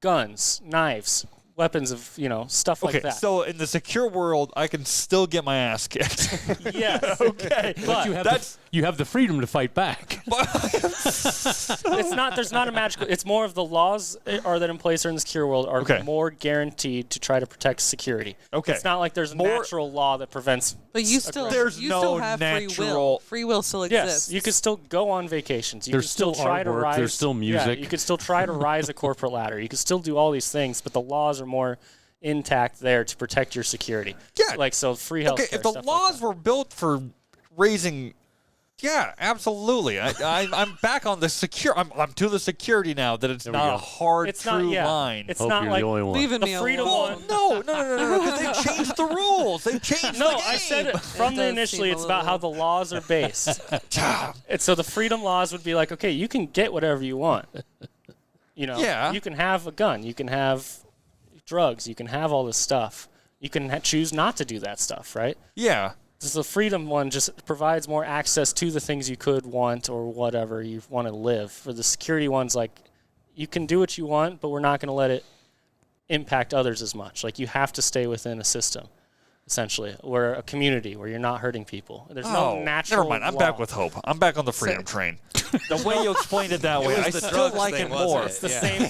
guns, knives, weapons of stuff like Okay, that. so in the secure world, I can still get my ass kicked. yes, Okay, but you have that's you have the freedom to fight back. It's not. There's not a magical. It's more of the laws are that in place in the secure world are more guaranteed to try to protect security. Okay. It's not like there's a natural law that prevents. But you still, There's you no still have free natural- will. Free will still exists. Yes, you could still go on vacations. You There's could still still try to artwork, rise. there's still music. Yeah, you could still try to rise a corporate ladder. You could still do all these things, but the laws are more intact there to protect your security. Yeah. Like so, free health. Okay, if the laws were built for raising, yeah, absolutely. I'm back on the secure. I'm to the security now that it's we not go. a hard It's true not. Yeah. line. It's Hope not you're like the only one. Leaving the me freedom alone. one. No, because they changed the rules. They changed the No, game. I said it from the does initially. seem a It's about how the little- laws are based. And so the freedom laws would be like, okay, you can get whatever you want. You know, Yeah. you can have a gun, you can have drugs, you can have all this stuff. You can choose not to do that stuff, right? Yeah. So the freedom one just provides more access to the things you could want or whatever you want to live. For the security one's like, you can do what you want, but we're not going to let it impact others as much. Like you have to stay within a system, essentially, or a community where you're not hurting people. There's no natural Never mind. I'm law. back with hope. I'm back on the freedom train. The way you explained it that way, was I the still drugs like thing, it wasn't more. it? It's the Yeah. same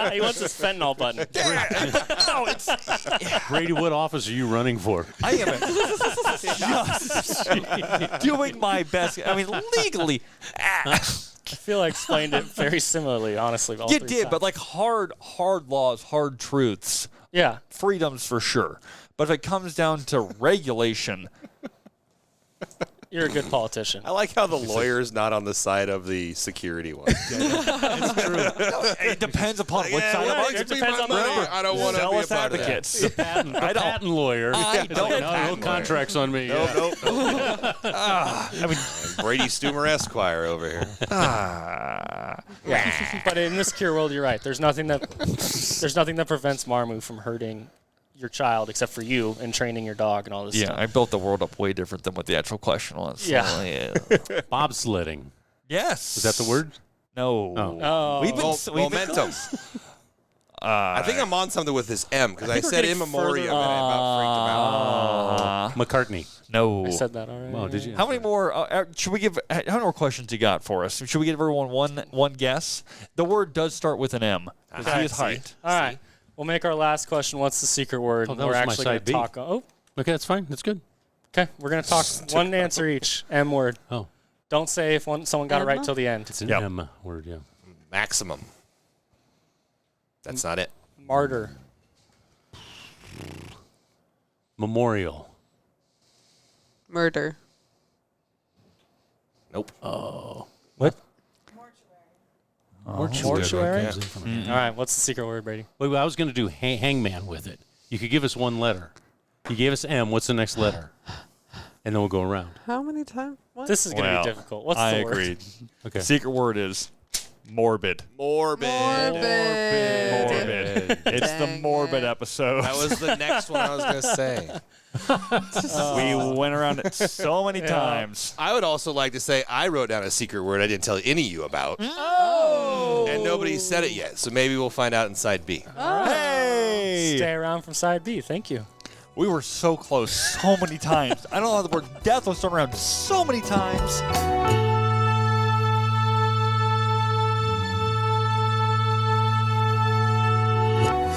thing. He wants his fentanyl button. No, it's Brady, what office are you running for? I am just doing my best. I mean, legally, I feel I explained it very similarly, honestly. All you three did, times. but like hard laws, hard truths, yeah, freedoms for sure. But if it comes down to regulation, you're a good politician. I like how the lawyer's not on the side of the security one. it depends upon what side yeah, of it argument. depends on the money. I don't want to be a Zealous part of that. advocates. The patent lawyer. I don't- No patent contracts on me. Nope. I mean, Brady Stumer Esquire over here. Yeah, but in this secure world, you're right. There's nothing that prevents Marmu from hurting your child, except for you and training your dog and all this yeah, stuff. I built the world up way different than what the actual question was. So, Yeah. Bobsledding. Yes. Is that the word? No. Oh. We've been Momentum. I think I'm on something with this M because I think we're said getting in memoriam further- and I about freaked him out. McCartney. No. I said that already. Oh, did you? How many more? Should we give? How many more questions you got for us? Should we give everyone one guess? The word does start with an M. Okay, He is see. height. All right. We'll make our last question. What's the secret word? Oh, that we're was my actually going side to B. talk. Oh, Okay, that's fine. That's good. okay. We're going to talk one answer each. M word. Oh, Don't say if someone got it right Emma? till the end. it's an Yep. M word, yeah. Maximum. That's not it. Martyr. Memorial. Murder. Nope. What? Mortuary? Comes in from a- All right. What's the secret word, Brady? Wait, I was going to do hangman with it. You could give us one letter. You gave us M. What's the next letter? And then we'll go around. How many times? What? This is going to Well, be difficult. What's I the word? agreed. Okay. Secret word is morbid. Morbid. Morbid. It's the Dang morbid it. episode. That was the next one I was going to say. We went around it so many times. I would also like to say I wrote down a secret word I didn't tell any of you about. Oh. And nobody said it yet, so maybe we'll find out in side B. Hey! Stay around from side B. Thank you. We were so close so many times. I don't know how the word death was thrown around so many times.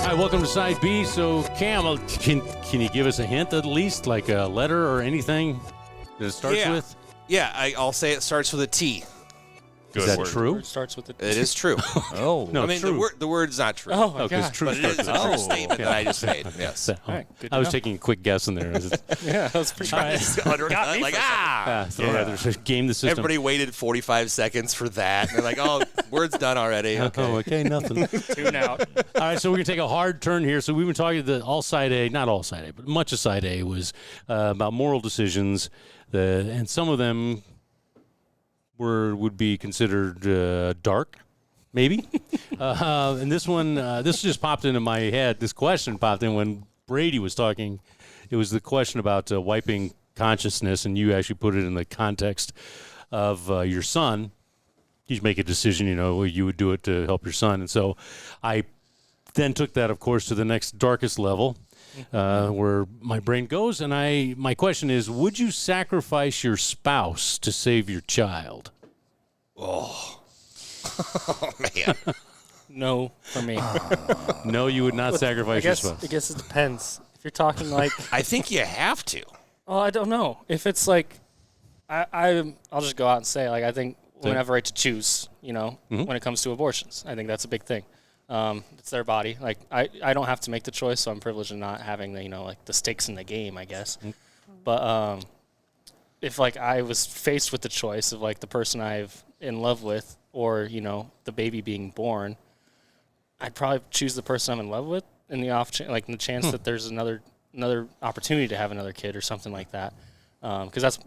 All right, welcome to Side B. So, Cam, can you give us a hint at least, like a letter or anything that it starts Yeah. with? Yeah, I'll say it starts with a T. Is that word. true? Word starts with the. It is true. Oh. No, I mean, true. the word's not true. Oh my Oh, because god. true But it is a starts true with statement that I just made. Yes. All right, good to I was know. taking a quick guess in there. Yeah, that was pretty nice. Undercut, like, Game the system. Everybody waited 45 seconds for that. And they're like, oh, word's done already. Okay. Oh, okay, nothing. Tune out. All right, so we're going to take a hard turn here. So we've been talking the all side A, not all side A, but much of side A was about moral decisions, and some of them would be considered dark, maybe. And this one, this just popped into my head. This question popped in when Brady was talking. It was the question about wiping consciousness, and you actually put it in the context of your son. You make a decision, you would do it to help your son. And so I then took that, of course, to the next darkest level. where my brain goes. And my question is, would you sacrifice your spouse to save your child? Oh, man. No, for me. No, you would not sacrifice your spouse. I guess it depends. If you're talking like, I think you have to. oh, I don't know. If it's like, I'll just go out and say, like, I think women have a right to choose, when it comes to abortions. I think that's a big thing. It's their body. Like, I don't have to make the choice, so I'm privileged in not having the, like the stakes in the game, I guess. But if like I was faced with the choice of like the person I'm in love with or, the baby being born, I'd probably choose the person I'm in love with in the the chance that there's another opportunity to have another kid or something like that. Because that's,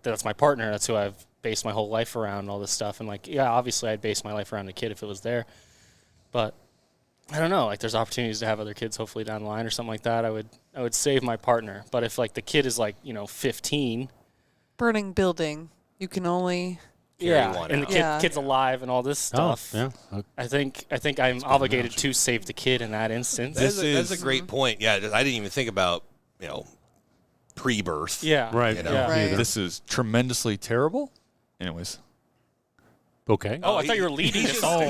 that's my partner. That's who I've based my whole life around, all this stuff. And like, yeah, obviously I'd base my life around the kid if it was there. But I don't know, like there's opportunities to have other kids hopefully down the line or something like that. I would save my partner. But if like the kid is like, 15. Burning building. You can only. One and the kid's alive and all this stuff. Oh, yeah. I think I'm obligated to save the kid in that instance. That's a great point. Yeah, I didn't even think about, pre-birth. Yeah. Right. Yeah. Right. This is tremendously terrible. Anyways. Okay. Oh, I thought you were leading this. I'm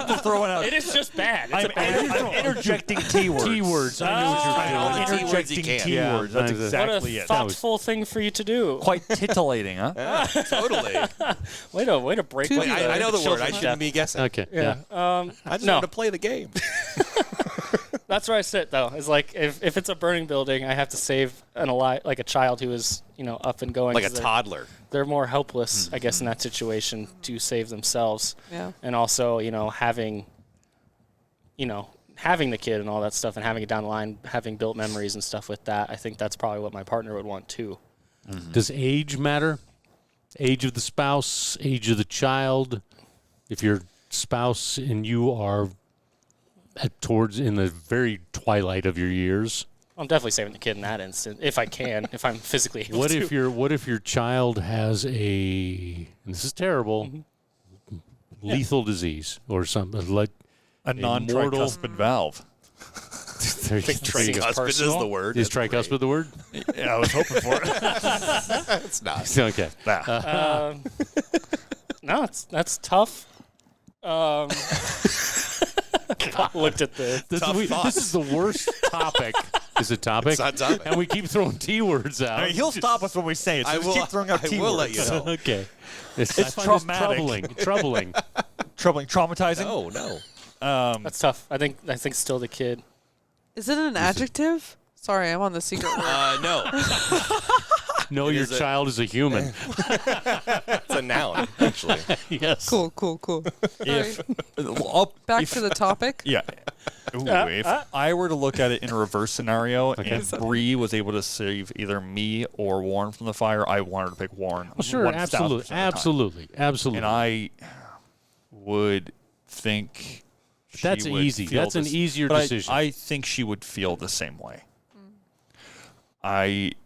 just throwing out. It is just bad. It's I'm a bad interjecting T-words. T-words. I knew what you were doing. I'm Interjecting T-words T-words. That's What a exactly what a it. thoughtful thing for you to do. Quite titillating, huh? Yeah, totally. Way to break. Wait, I know the word. I children's shouldn't be guessing. Okay. Yeah. I just No. want to play the game. That's where I sit though. Is like if it's a burning building, I have to save a child who is up and going. Like a 'cause toddler. They're more helpless, I guess, in that situation to save themselves. Yeah. And also, having the kid and all that stuff, and having it down the line, having built memories and stuff with that. I think that's probably what my partner would want too. Does age matter? Age of the spouse, age of the child. If your spouse and you are in the very twilight of your years. I'm definitely saving the kid in that instant, if I can, if I'm physically able What to. if your child has and this is terrible, lethal disease or something like A non-tricuspid valve. there you go. Tricuspid is the word. Is That's tricuspid the word? Yeah, I was hoping for it. great. It's not. Okay. No, that's tough. Looked at the This is the worst topic. Is it topic? It's not topic. And we keep throwing T-words out. I mean, he'll stop us when we say it. So I just will- keep throwing out I T-words. will let you know. Okay. It's traumatic. Troubling. Troubling, traumatizing. Oh, no. that's tough. I think still the kid. Is it an adjective? Sorry, I'm on the secret word. No. No, your is a- child is a human. It's a noun, actually. Yes. Cool. If Back to the topic. yeah, Ooh, if I were to look at it in a reverse scenario and Bree was able to save either me or Warren from the fire, I wanted to pick Warren. Well, sure, 1000% of absolutely, the time. absolutely. And I would think she That's would easy. feel That's an this- easier but decision. I think she would feel the same way.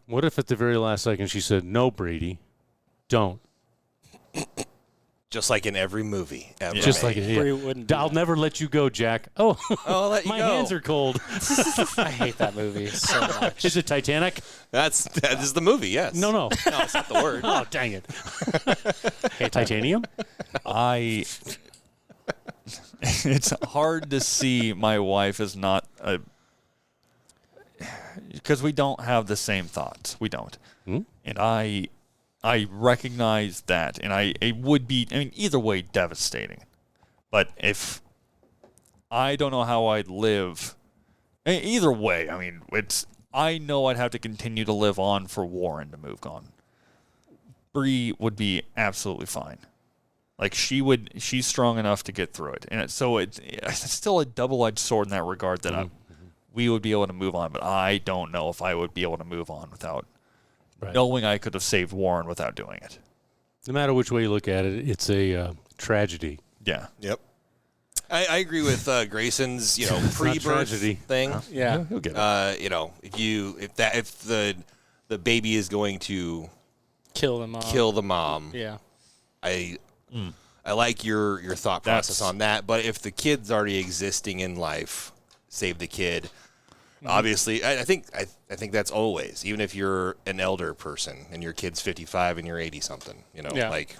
What if at the very last second she said, "No, Brady, don't." Just like in every movie ever. Just like made. Bree wouldn't do I'll that. never let you go, Jack. Oh, I'll let you my go. hands are cold. I hate that movie so much. Is it Titanic? That is the movie, yes. No. No, it's not the word. Oh, dang it. Hey, titanium? It's hard to see my wife as not a, because we don't have the same thoughts. We don't. And I recognize that, and it would be, I mean, either way, devastating. But if I don't know how I'd live, either way, I mean, I know I'd have to continue to live on for Warren to move on. Bree would be absolutely fine. Like she's strong enough to get through it, and it's still a double-edged sword in that regard that we would be able to move on, but I don't know if I would be able to move on without knowing I could have saved Warren without doing it. No matter which way you look at it, it's a tragedy. Yeah. Yep. I agree with Grayson's, pre-birth tragedy. thing. Yeah. He'll get it. If the baby is going to Kill them all. kill the mom, Yeah. I like your thought process on that. But if the kid's already existing in life, save the kid. Obviously, I think that's always, even if you're an elder person and your kid's 55 and you're 80 something, like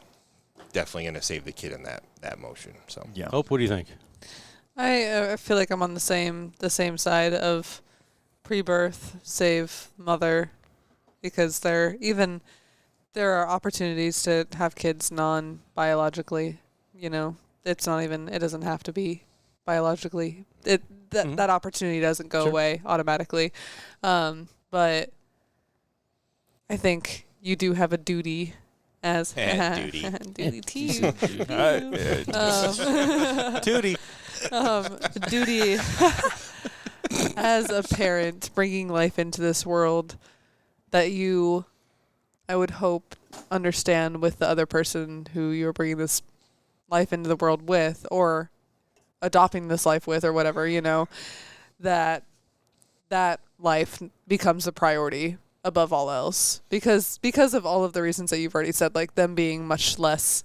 definitely going to save the kid in that motion. So Yeah. Hope, what do you think? I feel like I'm on the same side of pre-birth save mother, because there are opportunities to have kids non-biologically. It's not even, it doesn't have to be biologically. That opportunity doesn't go away automatically. But I think you do have a duty as duty to you. duty. Duty as a parent bringing life into this world that you, I would hope, understand with the other person who you're bringing this life into the world with, or adopting this life with, or whatever, that life becomes a priority above all else, because of all of the reasons that you've already said, like them being much less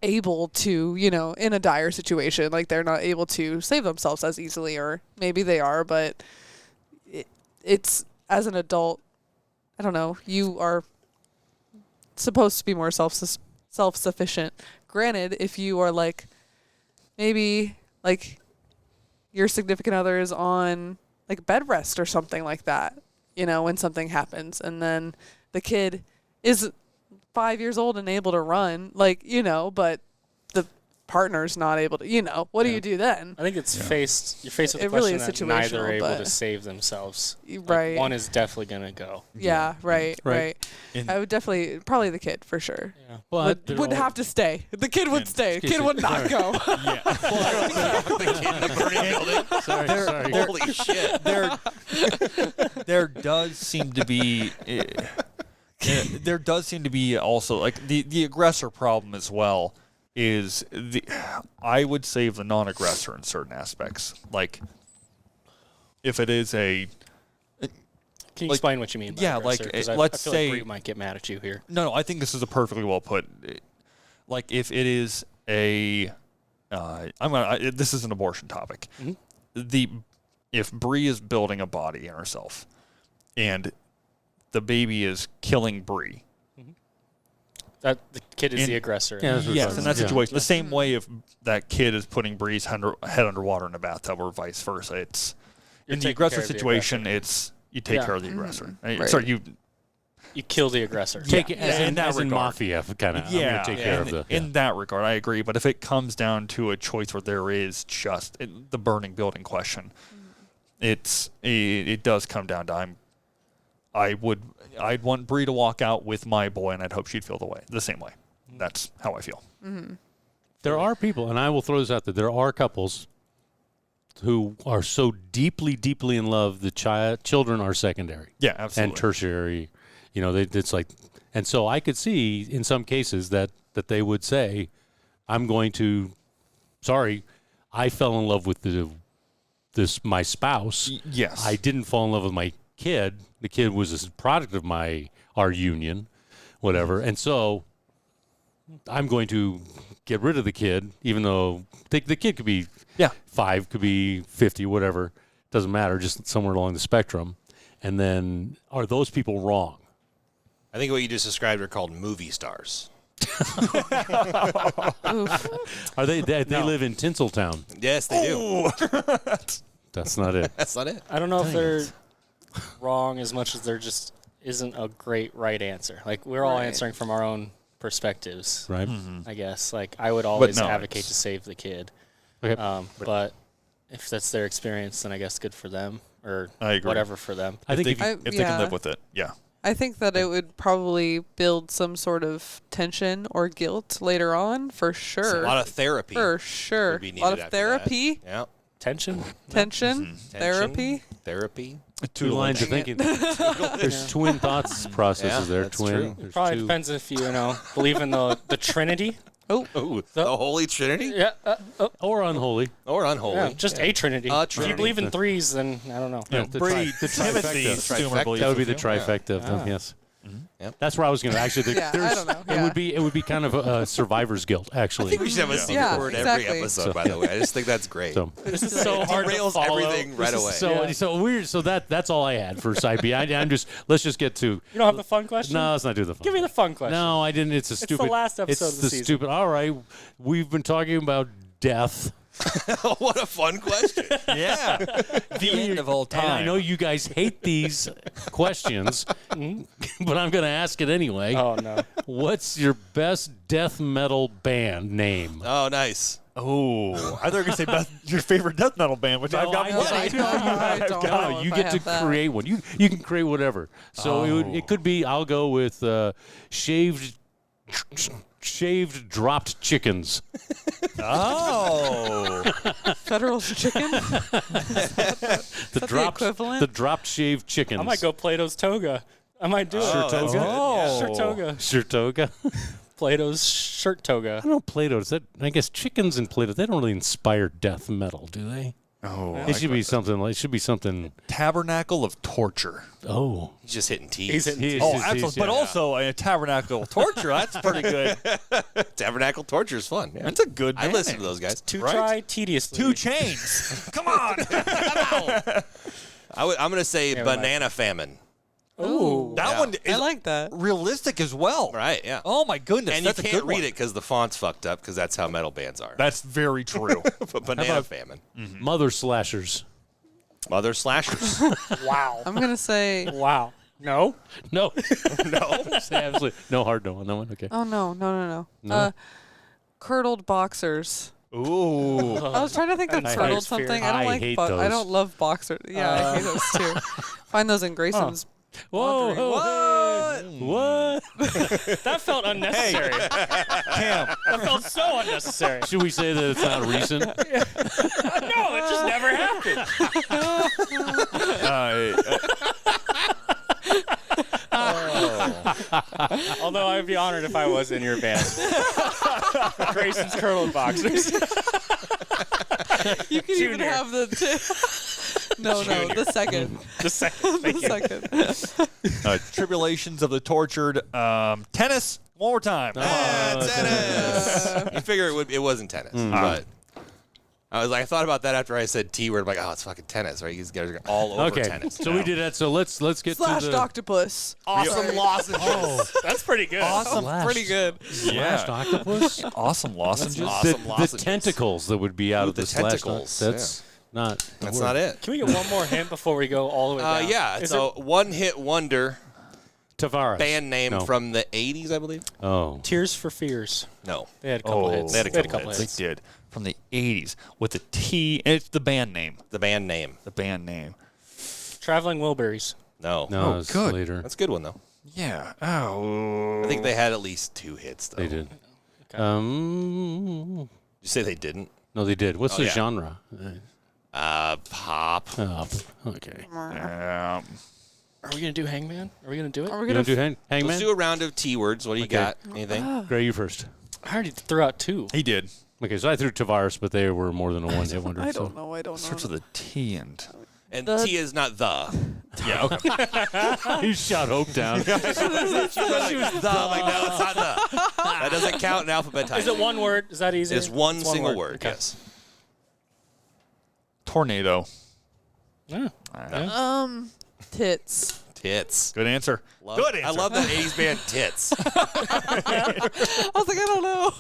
able to, in a dire situation, like they're not able to save themselves as easily, or maybe they are, but it's, as an adult, I don't know, you are supposed to be more self-sufficient. Granted, if you are like, maybe like your significant other is on like bed rest or something like that, when something happens, and then the kid is 5 years old and able to run, but the partner's not able to, what do you do then? I think you're faced with the It really question is that neither are situational, able to but- save themselves. Like, Right. one is definitely going to go. Yeah, right. And- I would definitely, probably the kid for sure. Yeah. But Would have to stay. The kid would stay. Kid would not go. Sorry. Holy shit. There does seem to be also, like, the aggressor problem as well is I would save the non-aggressor in certain aspects. Like, if it is a Can you explain what you mean by yeah, aggressor? like, 'Cause let's I feel say- like Bree might get mad at you here. No, I think this is a perfectly well put. Like, if it is a, this is an abortion topic. If Bree is building a body in herself, and the baby is killing Bree. That the kid is the aggressor. Yeah, that's what Yes, it's in that yeah. situation, the same way if that kid is putting Bree's head underwater in a bathtub, or vice versa. It's You're in the taking aggressor care of the situation. aggressor. It's you take Yeah. care of the aggressor. Right. Sorry, you. You kill the aggressor. Take it as in in, that as in regard. mafia, kind of. I'm Yeah, going to take care of the. in that regard, I agree. But if it comes down to a choice where there is just the burning building question, it does come down to I'd want Bree to walk out with my boy, and I'd hope she'd feel the same way. That's how I feel. There are people, and I will throw this out there. There are couples who are so deeply, deeply in love, the children are secondary. Yeah, absolutely. And tertiary. It's like, and so I could see in some cases that they would say, I'm going to, sorry, I fell in love with my spouse. Yes. I didn't fall in love with my kid. The kid was a product of our union, whatever. And so I'm going to get rid of the kid, even though the kid could be 5, could be 50, whatever. Doesn't matter, just somewhere along the spectrum. And then are those people wrong? I think what you just described are called movie stars. Are they live in Tinseltown? Yes, they do. That's not it. That's not it. I don't know if they're wrong as much as there just isn't a great right answer. Like, we're all Right. answering from our own perspectives, Right? I guess. Like, I would always no, advocate it's- to save the kid. Okay. But if that's their experience, then I guess good for them, or I agree. whatever for them. I think if you, if they can live with it, yeah. I think that it would probably build some sort of tension or guilt later on, for sure. A lot of therapy. For sure. would be A lot needed of after therapy, that. Yeah. Tension? tension, therapy. Therapy. two lines of thinking. There's twin thoughts processes Yeah, there. that's Twin. true. There's Probably two. depends if you believe in the Trinity. Oh, the Holy Trinity? Yeah. Or unholy. Or unholy. Yeah, just a Trinity. A If you Trinity. believe in threes, then I don't know. Yeah, Brady, the Timothy trifecta. Stumer believes That would be with the you. trifecta of them, yes. That's where I was going to actually. Yeah, I don't know. It would be kind of a survivor's guilt, actually. I think we should have a secret word every episode. By the way, I just think that's great. So, This is so hard to Derails follow. everything right away. so weird. So that's all I had for side B. Let's just get to. You don't have the fun question? No, let's not do the fun. Give me the fun question. No, I didn't. It's a stupid. the last episode it's of the season. Stupid. All right, we've been talking about death. What a fun question. Yeah. The end of all time. And I know you guys hate these questions, but I'm going to ask it anyway. Oh, no. What's your best death metal band name? Oh, nice. Oh, I thought you were going to say your favorite death metal band, which I've got I plenty. don't know No, you if I get to have that. create one. You can create whatever. So it could be. I'll go with shaved dropped chickens. Oh. Federal chicken. The equivalent? The dropped shaved chickens. I might go Plato's toga. I might do it. Oh, that's good. Oh. Shirt toga. Shirtoga. Plato's shirt toga. I don't know Plato. I guess chickens and Plato. They don't really inspire death metal, do they? Oh. It should be something. It should be something. Tabernacle of Torture. Oh, He's just hitting T's. He's hitting He's- Oh, he's- absolutely. But yeah. also a Tabernacle of Torture. That's pretty good. Tabernacle Torture is fun. Yeah. That's a good I name. listen to those guys. Try tediously. 2 Chains. Come on. I'm going to say Never mind. Banana Famine. Ooh. That Yeah. one I is like that. realistic as well. Right, yeah. Oh, my goodness. And That's you a can't good read one. it because the font's fucked up because that's how metal bands are. That's very true. But Banana Famine. mother slashers. Mother Slashers. Wow. I'm gonna say. Wow. No? No, no, absolutely no hard no on that one. Okay. Oh no. No? Curdled boxers. Ooh. I was trying to think of I curdled hate something. fear. I don't I like. hate I those. don't love boxers. Yeah, I hate those too. Find those in Grayson's. Whoa! Laundry. What? That felt unnecessary. Cam. That felt so unnecessary. Should we say that it's not recent? No, it just never happened. Although I'd be honored if I was in your band. Grayson's Curdled Boxers. You can even Junior. have the. No, the second. The second. Thank you. The second. Tribulations of the Tortured. Tennis. One more time. Tennis. You figure it wasn't tennis, but I thought about that after I said T word. I'm like, oh, it's fucking tennis, right? These guys are all over Okay. tennis. So we did that. So let's get Slashed to the octopus. Awesome lozenges. That's pretty good. Awesome. Pretty good. slashed octopus. Awesome lozenges. Awesome the lozenges. tentacles that would be out Ooh, of the the slashed. tentacles, That's not. the That's word. not it. Can we get one more hint before we go all the way down? Yeah, Is so one-hit wonder Tavares. band name No. from the 80s, I believe. Oh. Tears for Fears. No. They had a couple hits. they had a couple They hits. did. From the 80s with the T. It's the band name. The band name. The band name. Traveling Wilburys. No. No, Oh, it's good. later. That's a good one, though. Yeah. Oh. I think they had at least 2 hits, though. They did. Okay. You say they didn't? No, they did. What's Oh, the yeah. genre? Pop. Oh, okay. Are we going to do Hangman? Are we going to do it? Are we You gonna? don't do Hangman? Let's do a round of T words. What do you Okay. got? Anything? Gray, you first. I already threw out 2. He did. Okay, so I threw Tavares, but they were more than a one-hit wonder. I so. don't know. I don't know. Starts with a T and. And The- T is not the. Yeah. Okay. He shot Oak down. I'm like, no, it's not the. That doesn't count in alphabet type. Is it one word? Is that easy? It's one single word, Okay. yes. Tornado. Yeah. Tits. Tits. Good answer. Good answer. I love that 80s band, Tits. I was like, I don't know.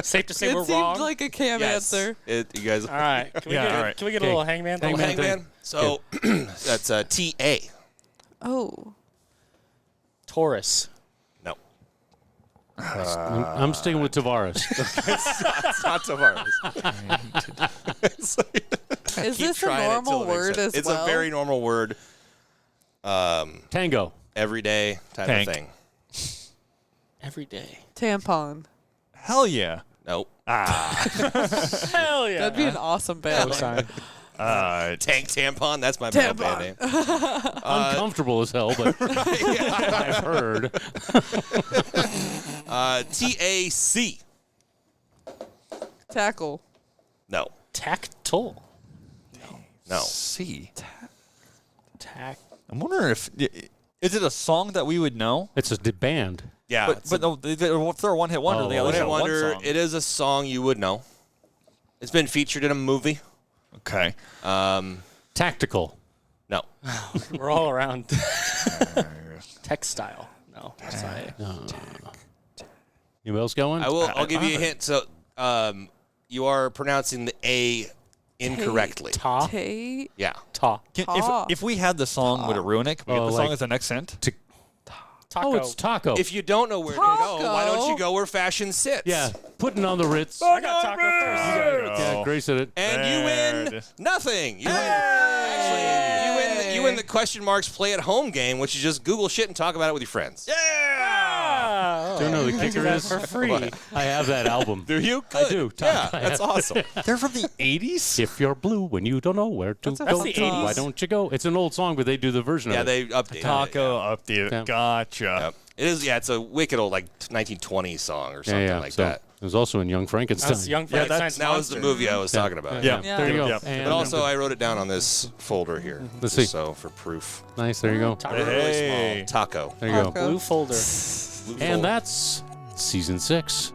Safe to say It we're seemed wrong. like a Cam Yes. answer. You guys. All right. Can we Yeah, get, all right. Can we get a Okay. little Hangman? Hangman. Hangman. So that's T-A. Oh. Taurus. No. I'm sticking with Tavares. It's not Tavares. Is Keep this a trying it till normal it makes word sense. as It's well? a very normal word. Tango. Everyday type Tank. of thing. Every day. Tampon. Hell yeah. Nope. Hell yeah. That'd be an awesm band. Sign. Tank Tampon. That's my band name. Uncomfortable as hell, but I've heard. T-A-C. Tackle. No. Is it a song that we would know? It's a band. Yeah, But no, if they're a one-hit wonder, they at least One-Hit have one Wonder. song. It is a song you would know. It's been featured in a movie. Okay. Tactical. No. We're all around textile. No, sorry. Anybody else going? I'll give you a hint. So, you are pronouncing the A incorrectly. Ta. Tay. Yeah. Ta. If we had the song, would it ruin it? Can we get the song like- as an accent? Taco. Oh, it's taco. If you don't know where to go, why don't you Taco. go where fashion sits? yeah, putting on the Ritz. I got taco first. Yeah, Grace said it. And you win Bad. nothing. You win. Actually, you win the question marks play at home game, which is just Google shit and talk about it with your friends. Ah, Do you know the I do kicker that is? for free. I have that album. Do you? I do. Yeah, that's awesome. They're from the 80s? If you're blue when you don't know where to That's a go, fun song. why don't you go? It's an old song, but they do the version Yeah, of it. they updated it. Taco update. Yeah. Gotcha. Yep. It is. Yeah, it's a wicked old 1920s song or something like so that. It was also in Young Frankenstein. That's Young Yeah, Frankenstein's That was the Monster. movie I was talking about. Yeah. Yeah. There you go. Yeah. And But also, I wrote it down on this folder here. Let's see. So for proof. nice. There you go. Taco. Really Hey. small. Taco. There you go. Taco. Blue folder. Blue And folder. that's season 6.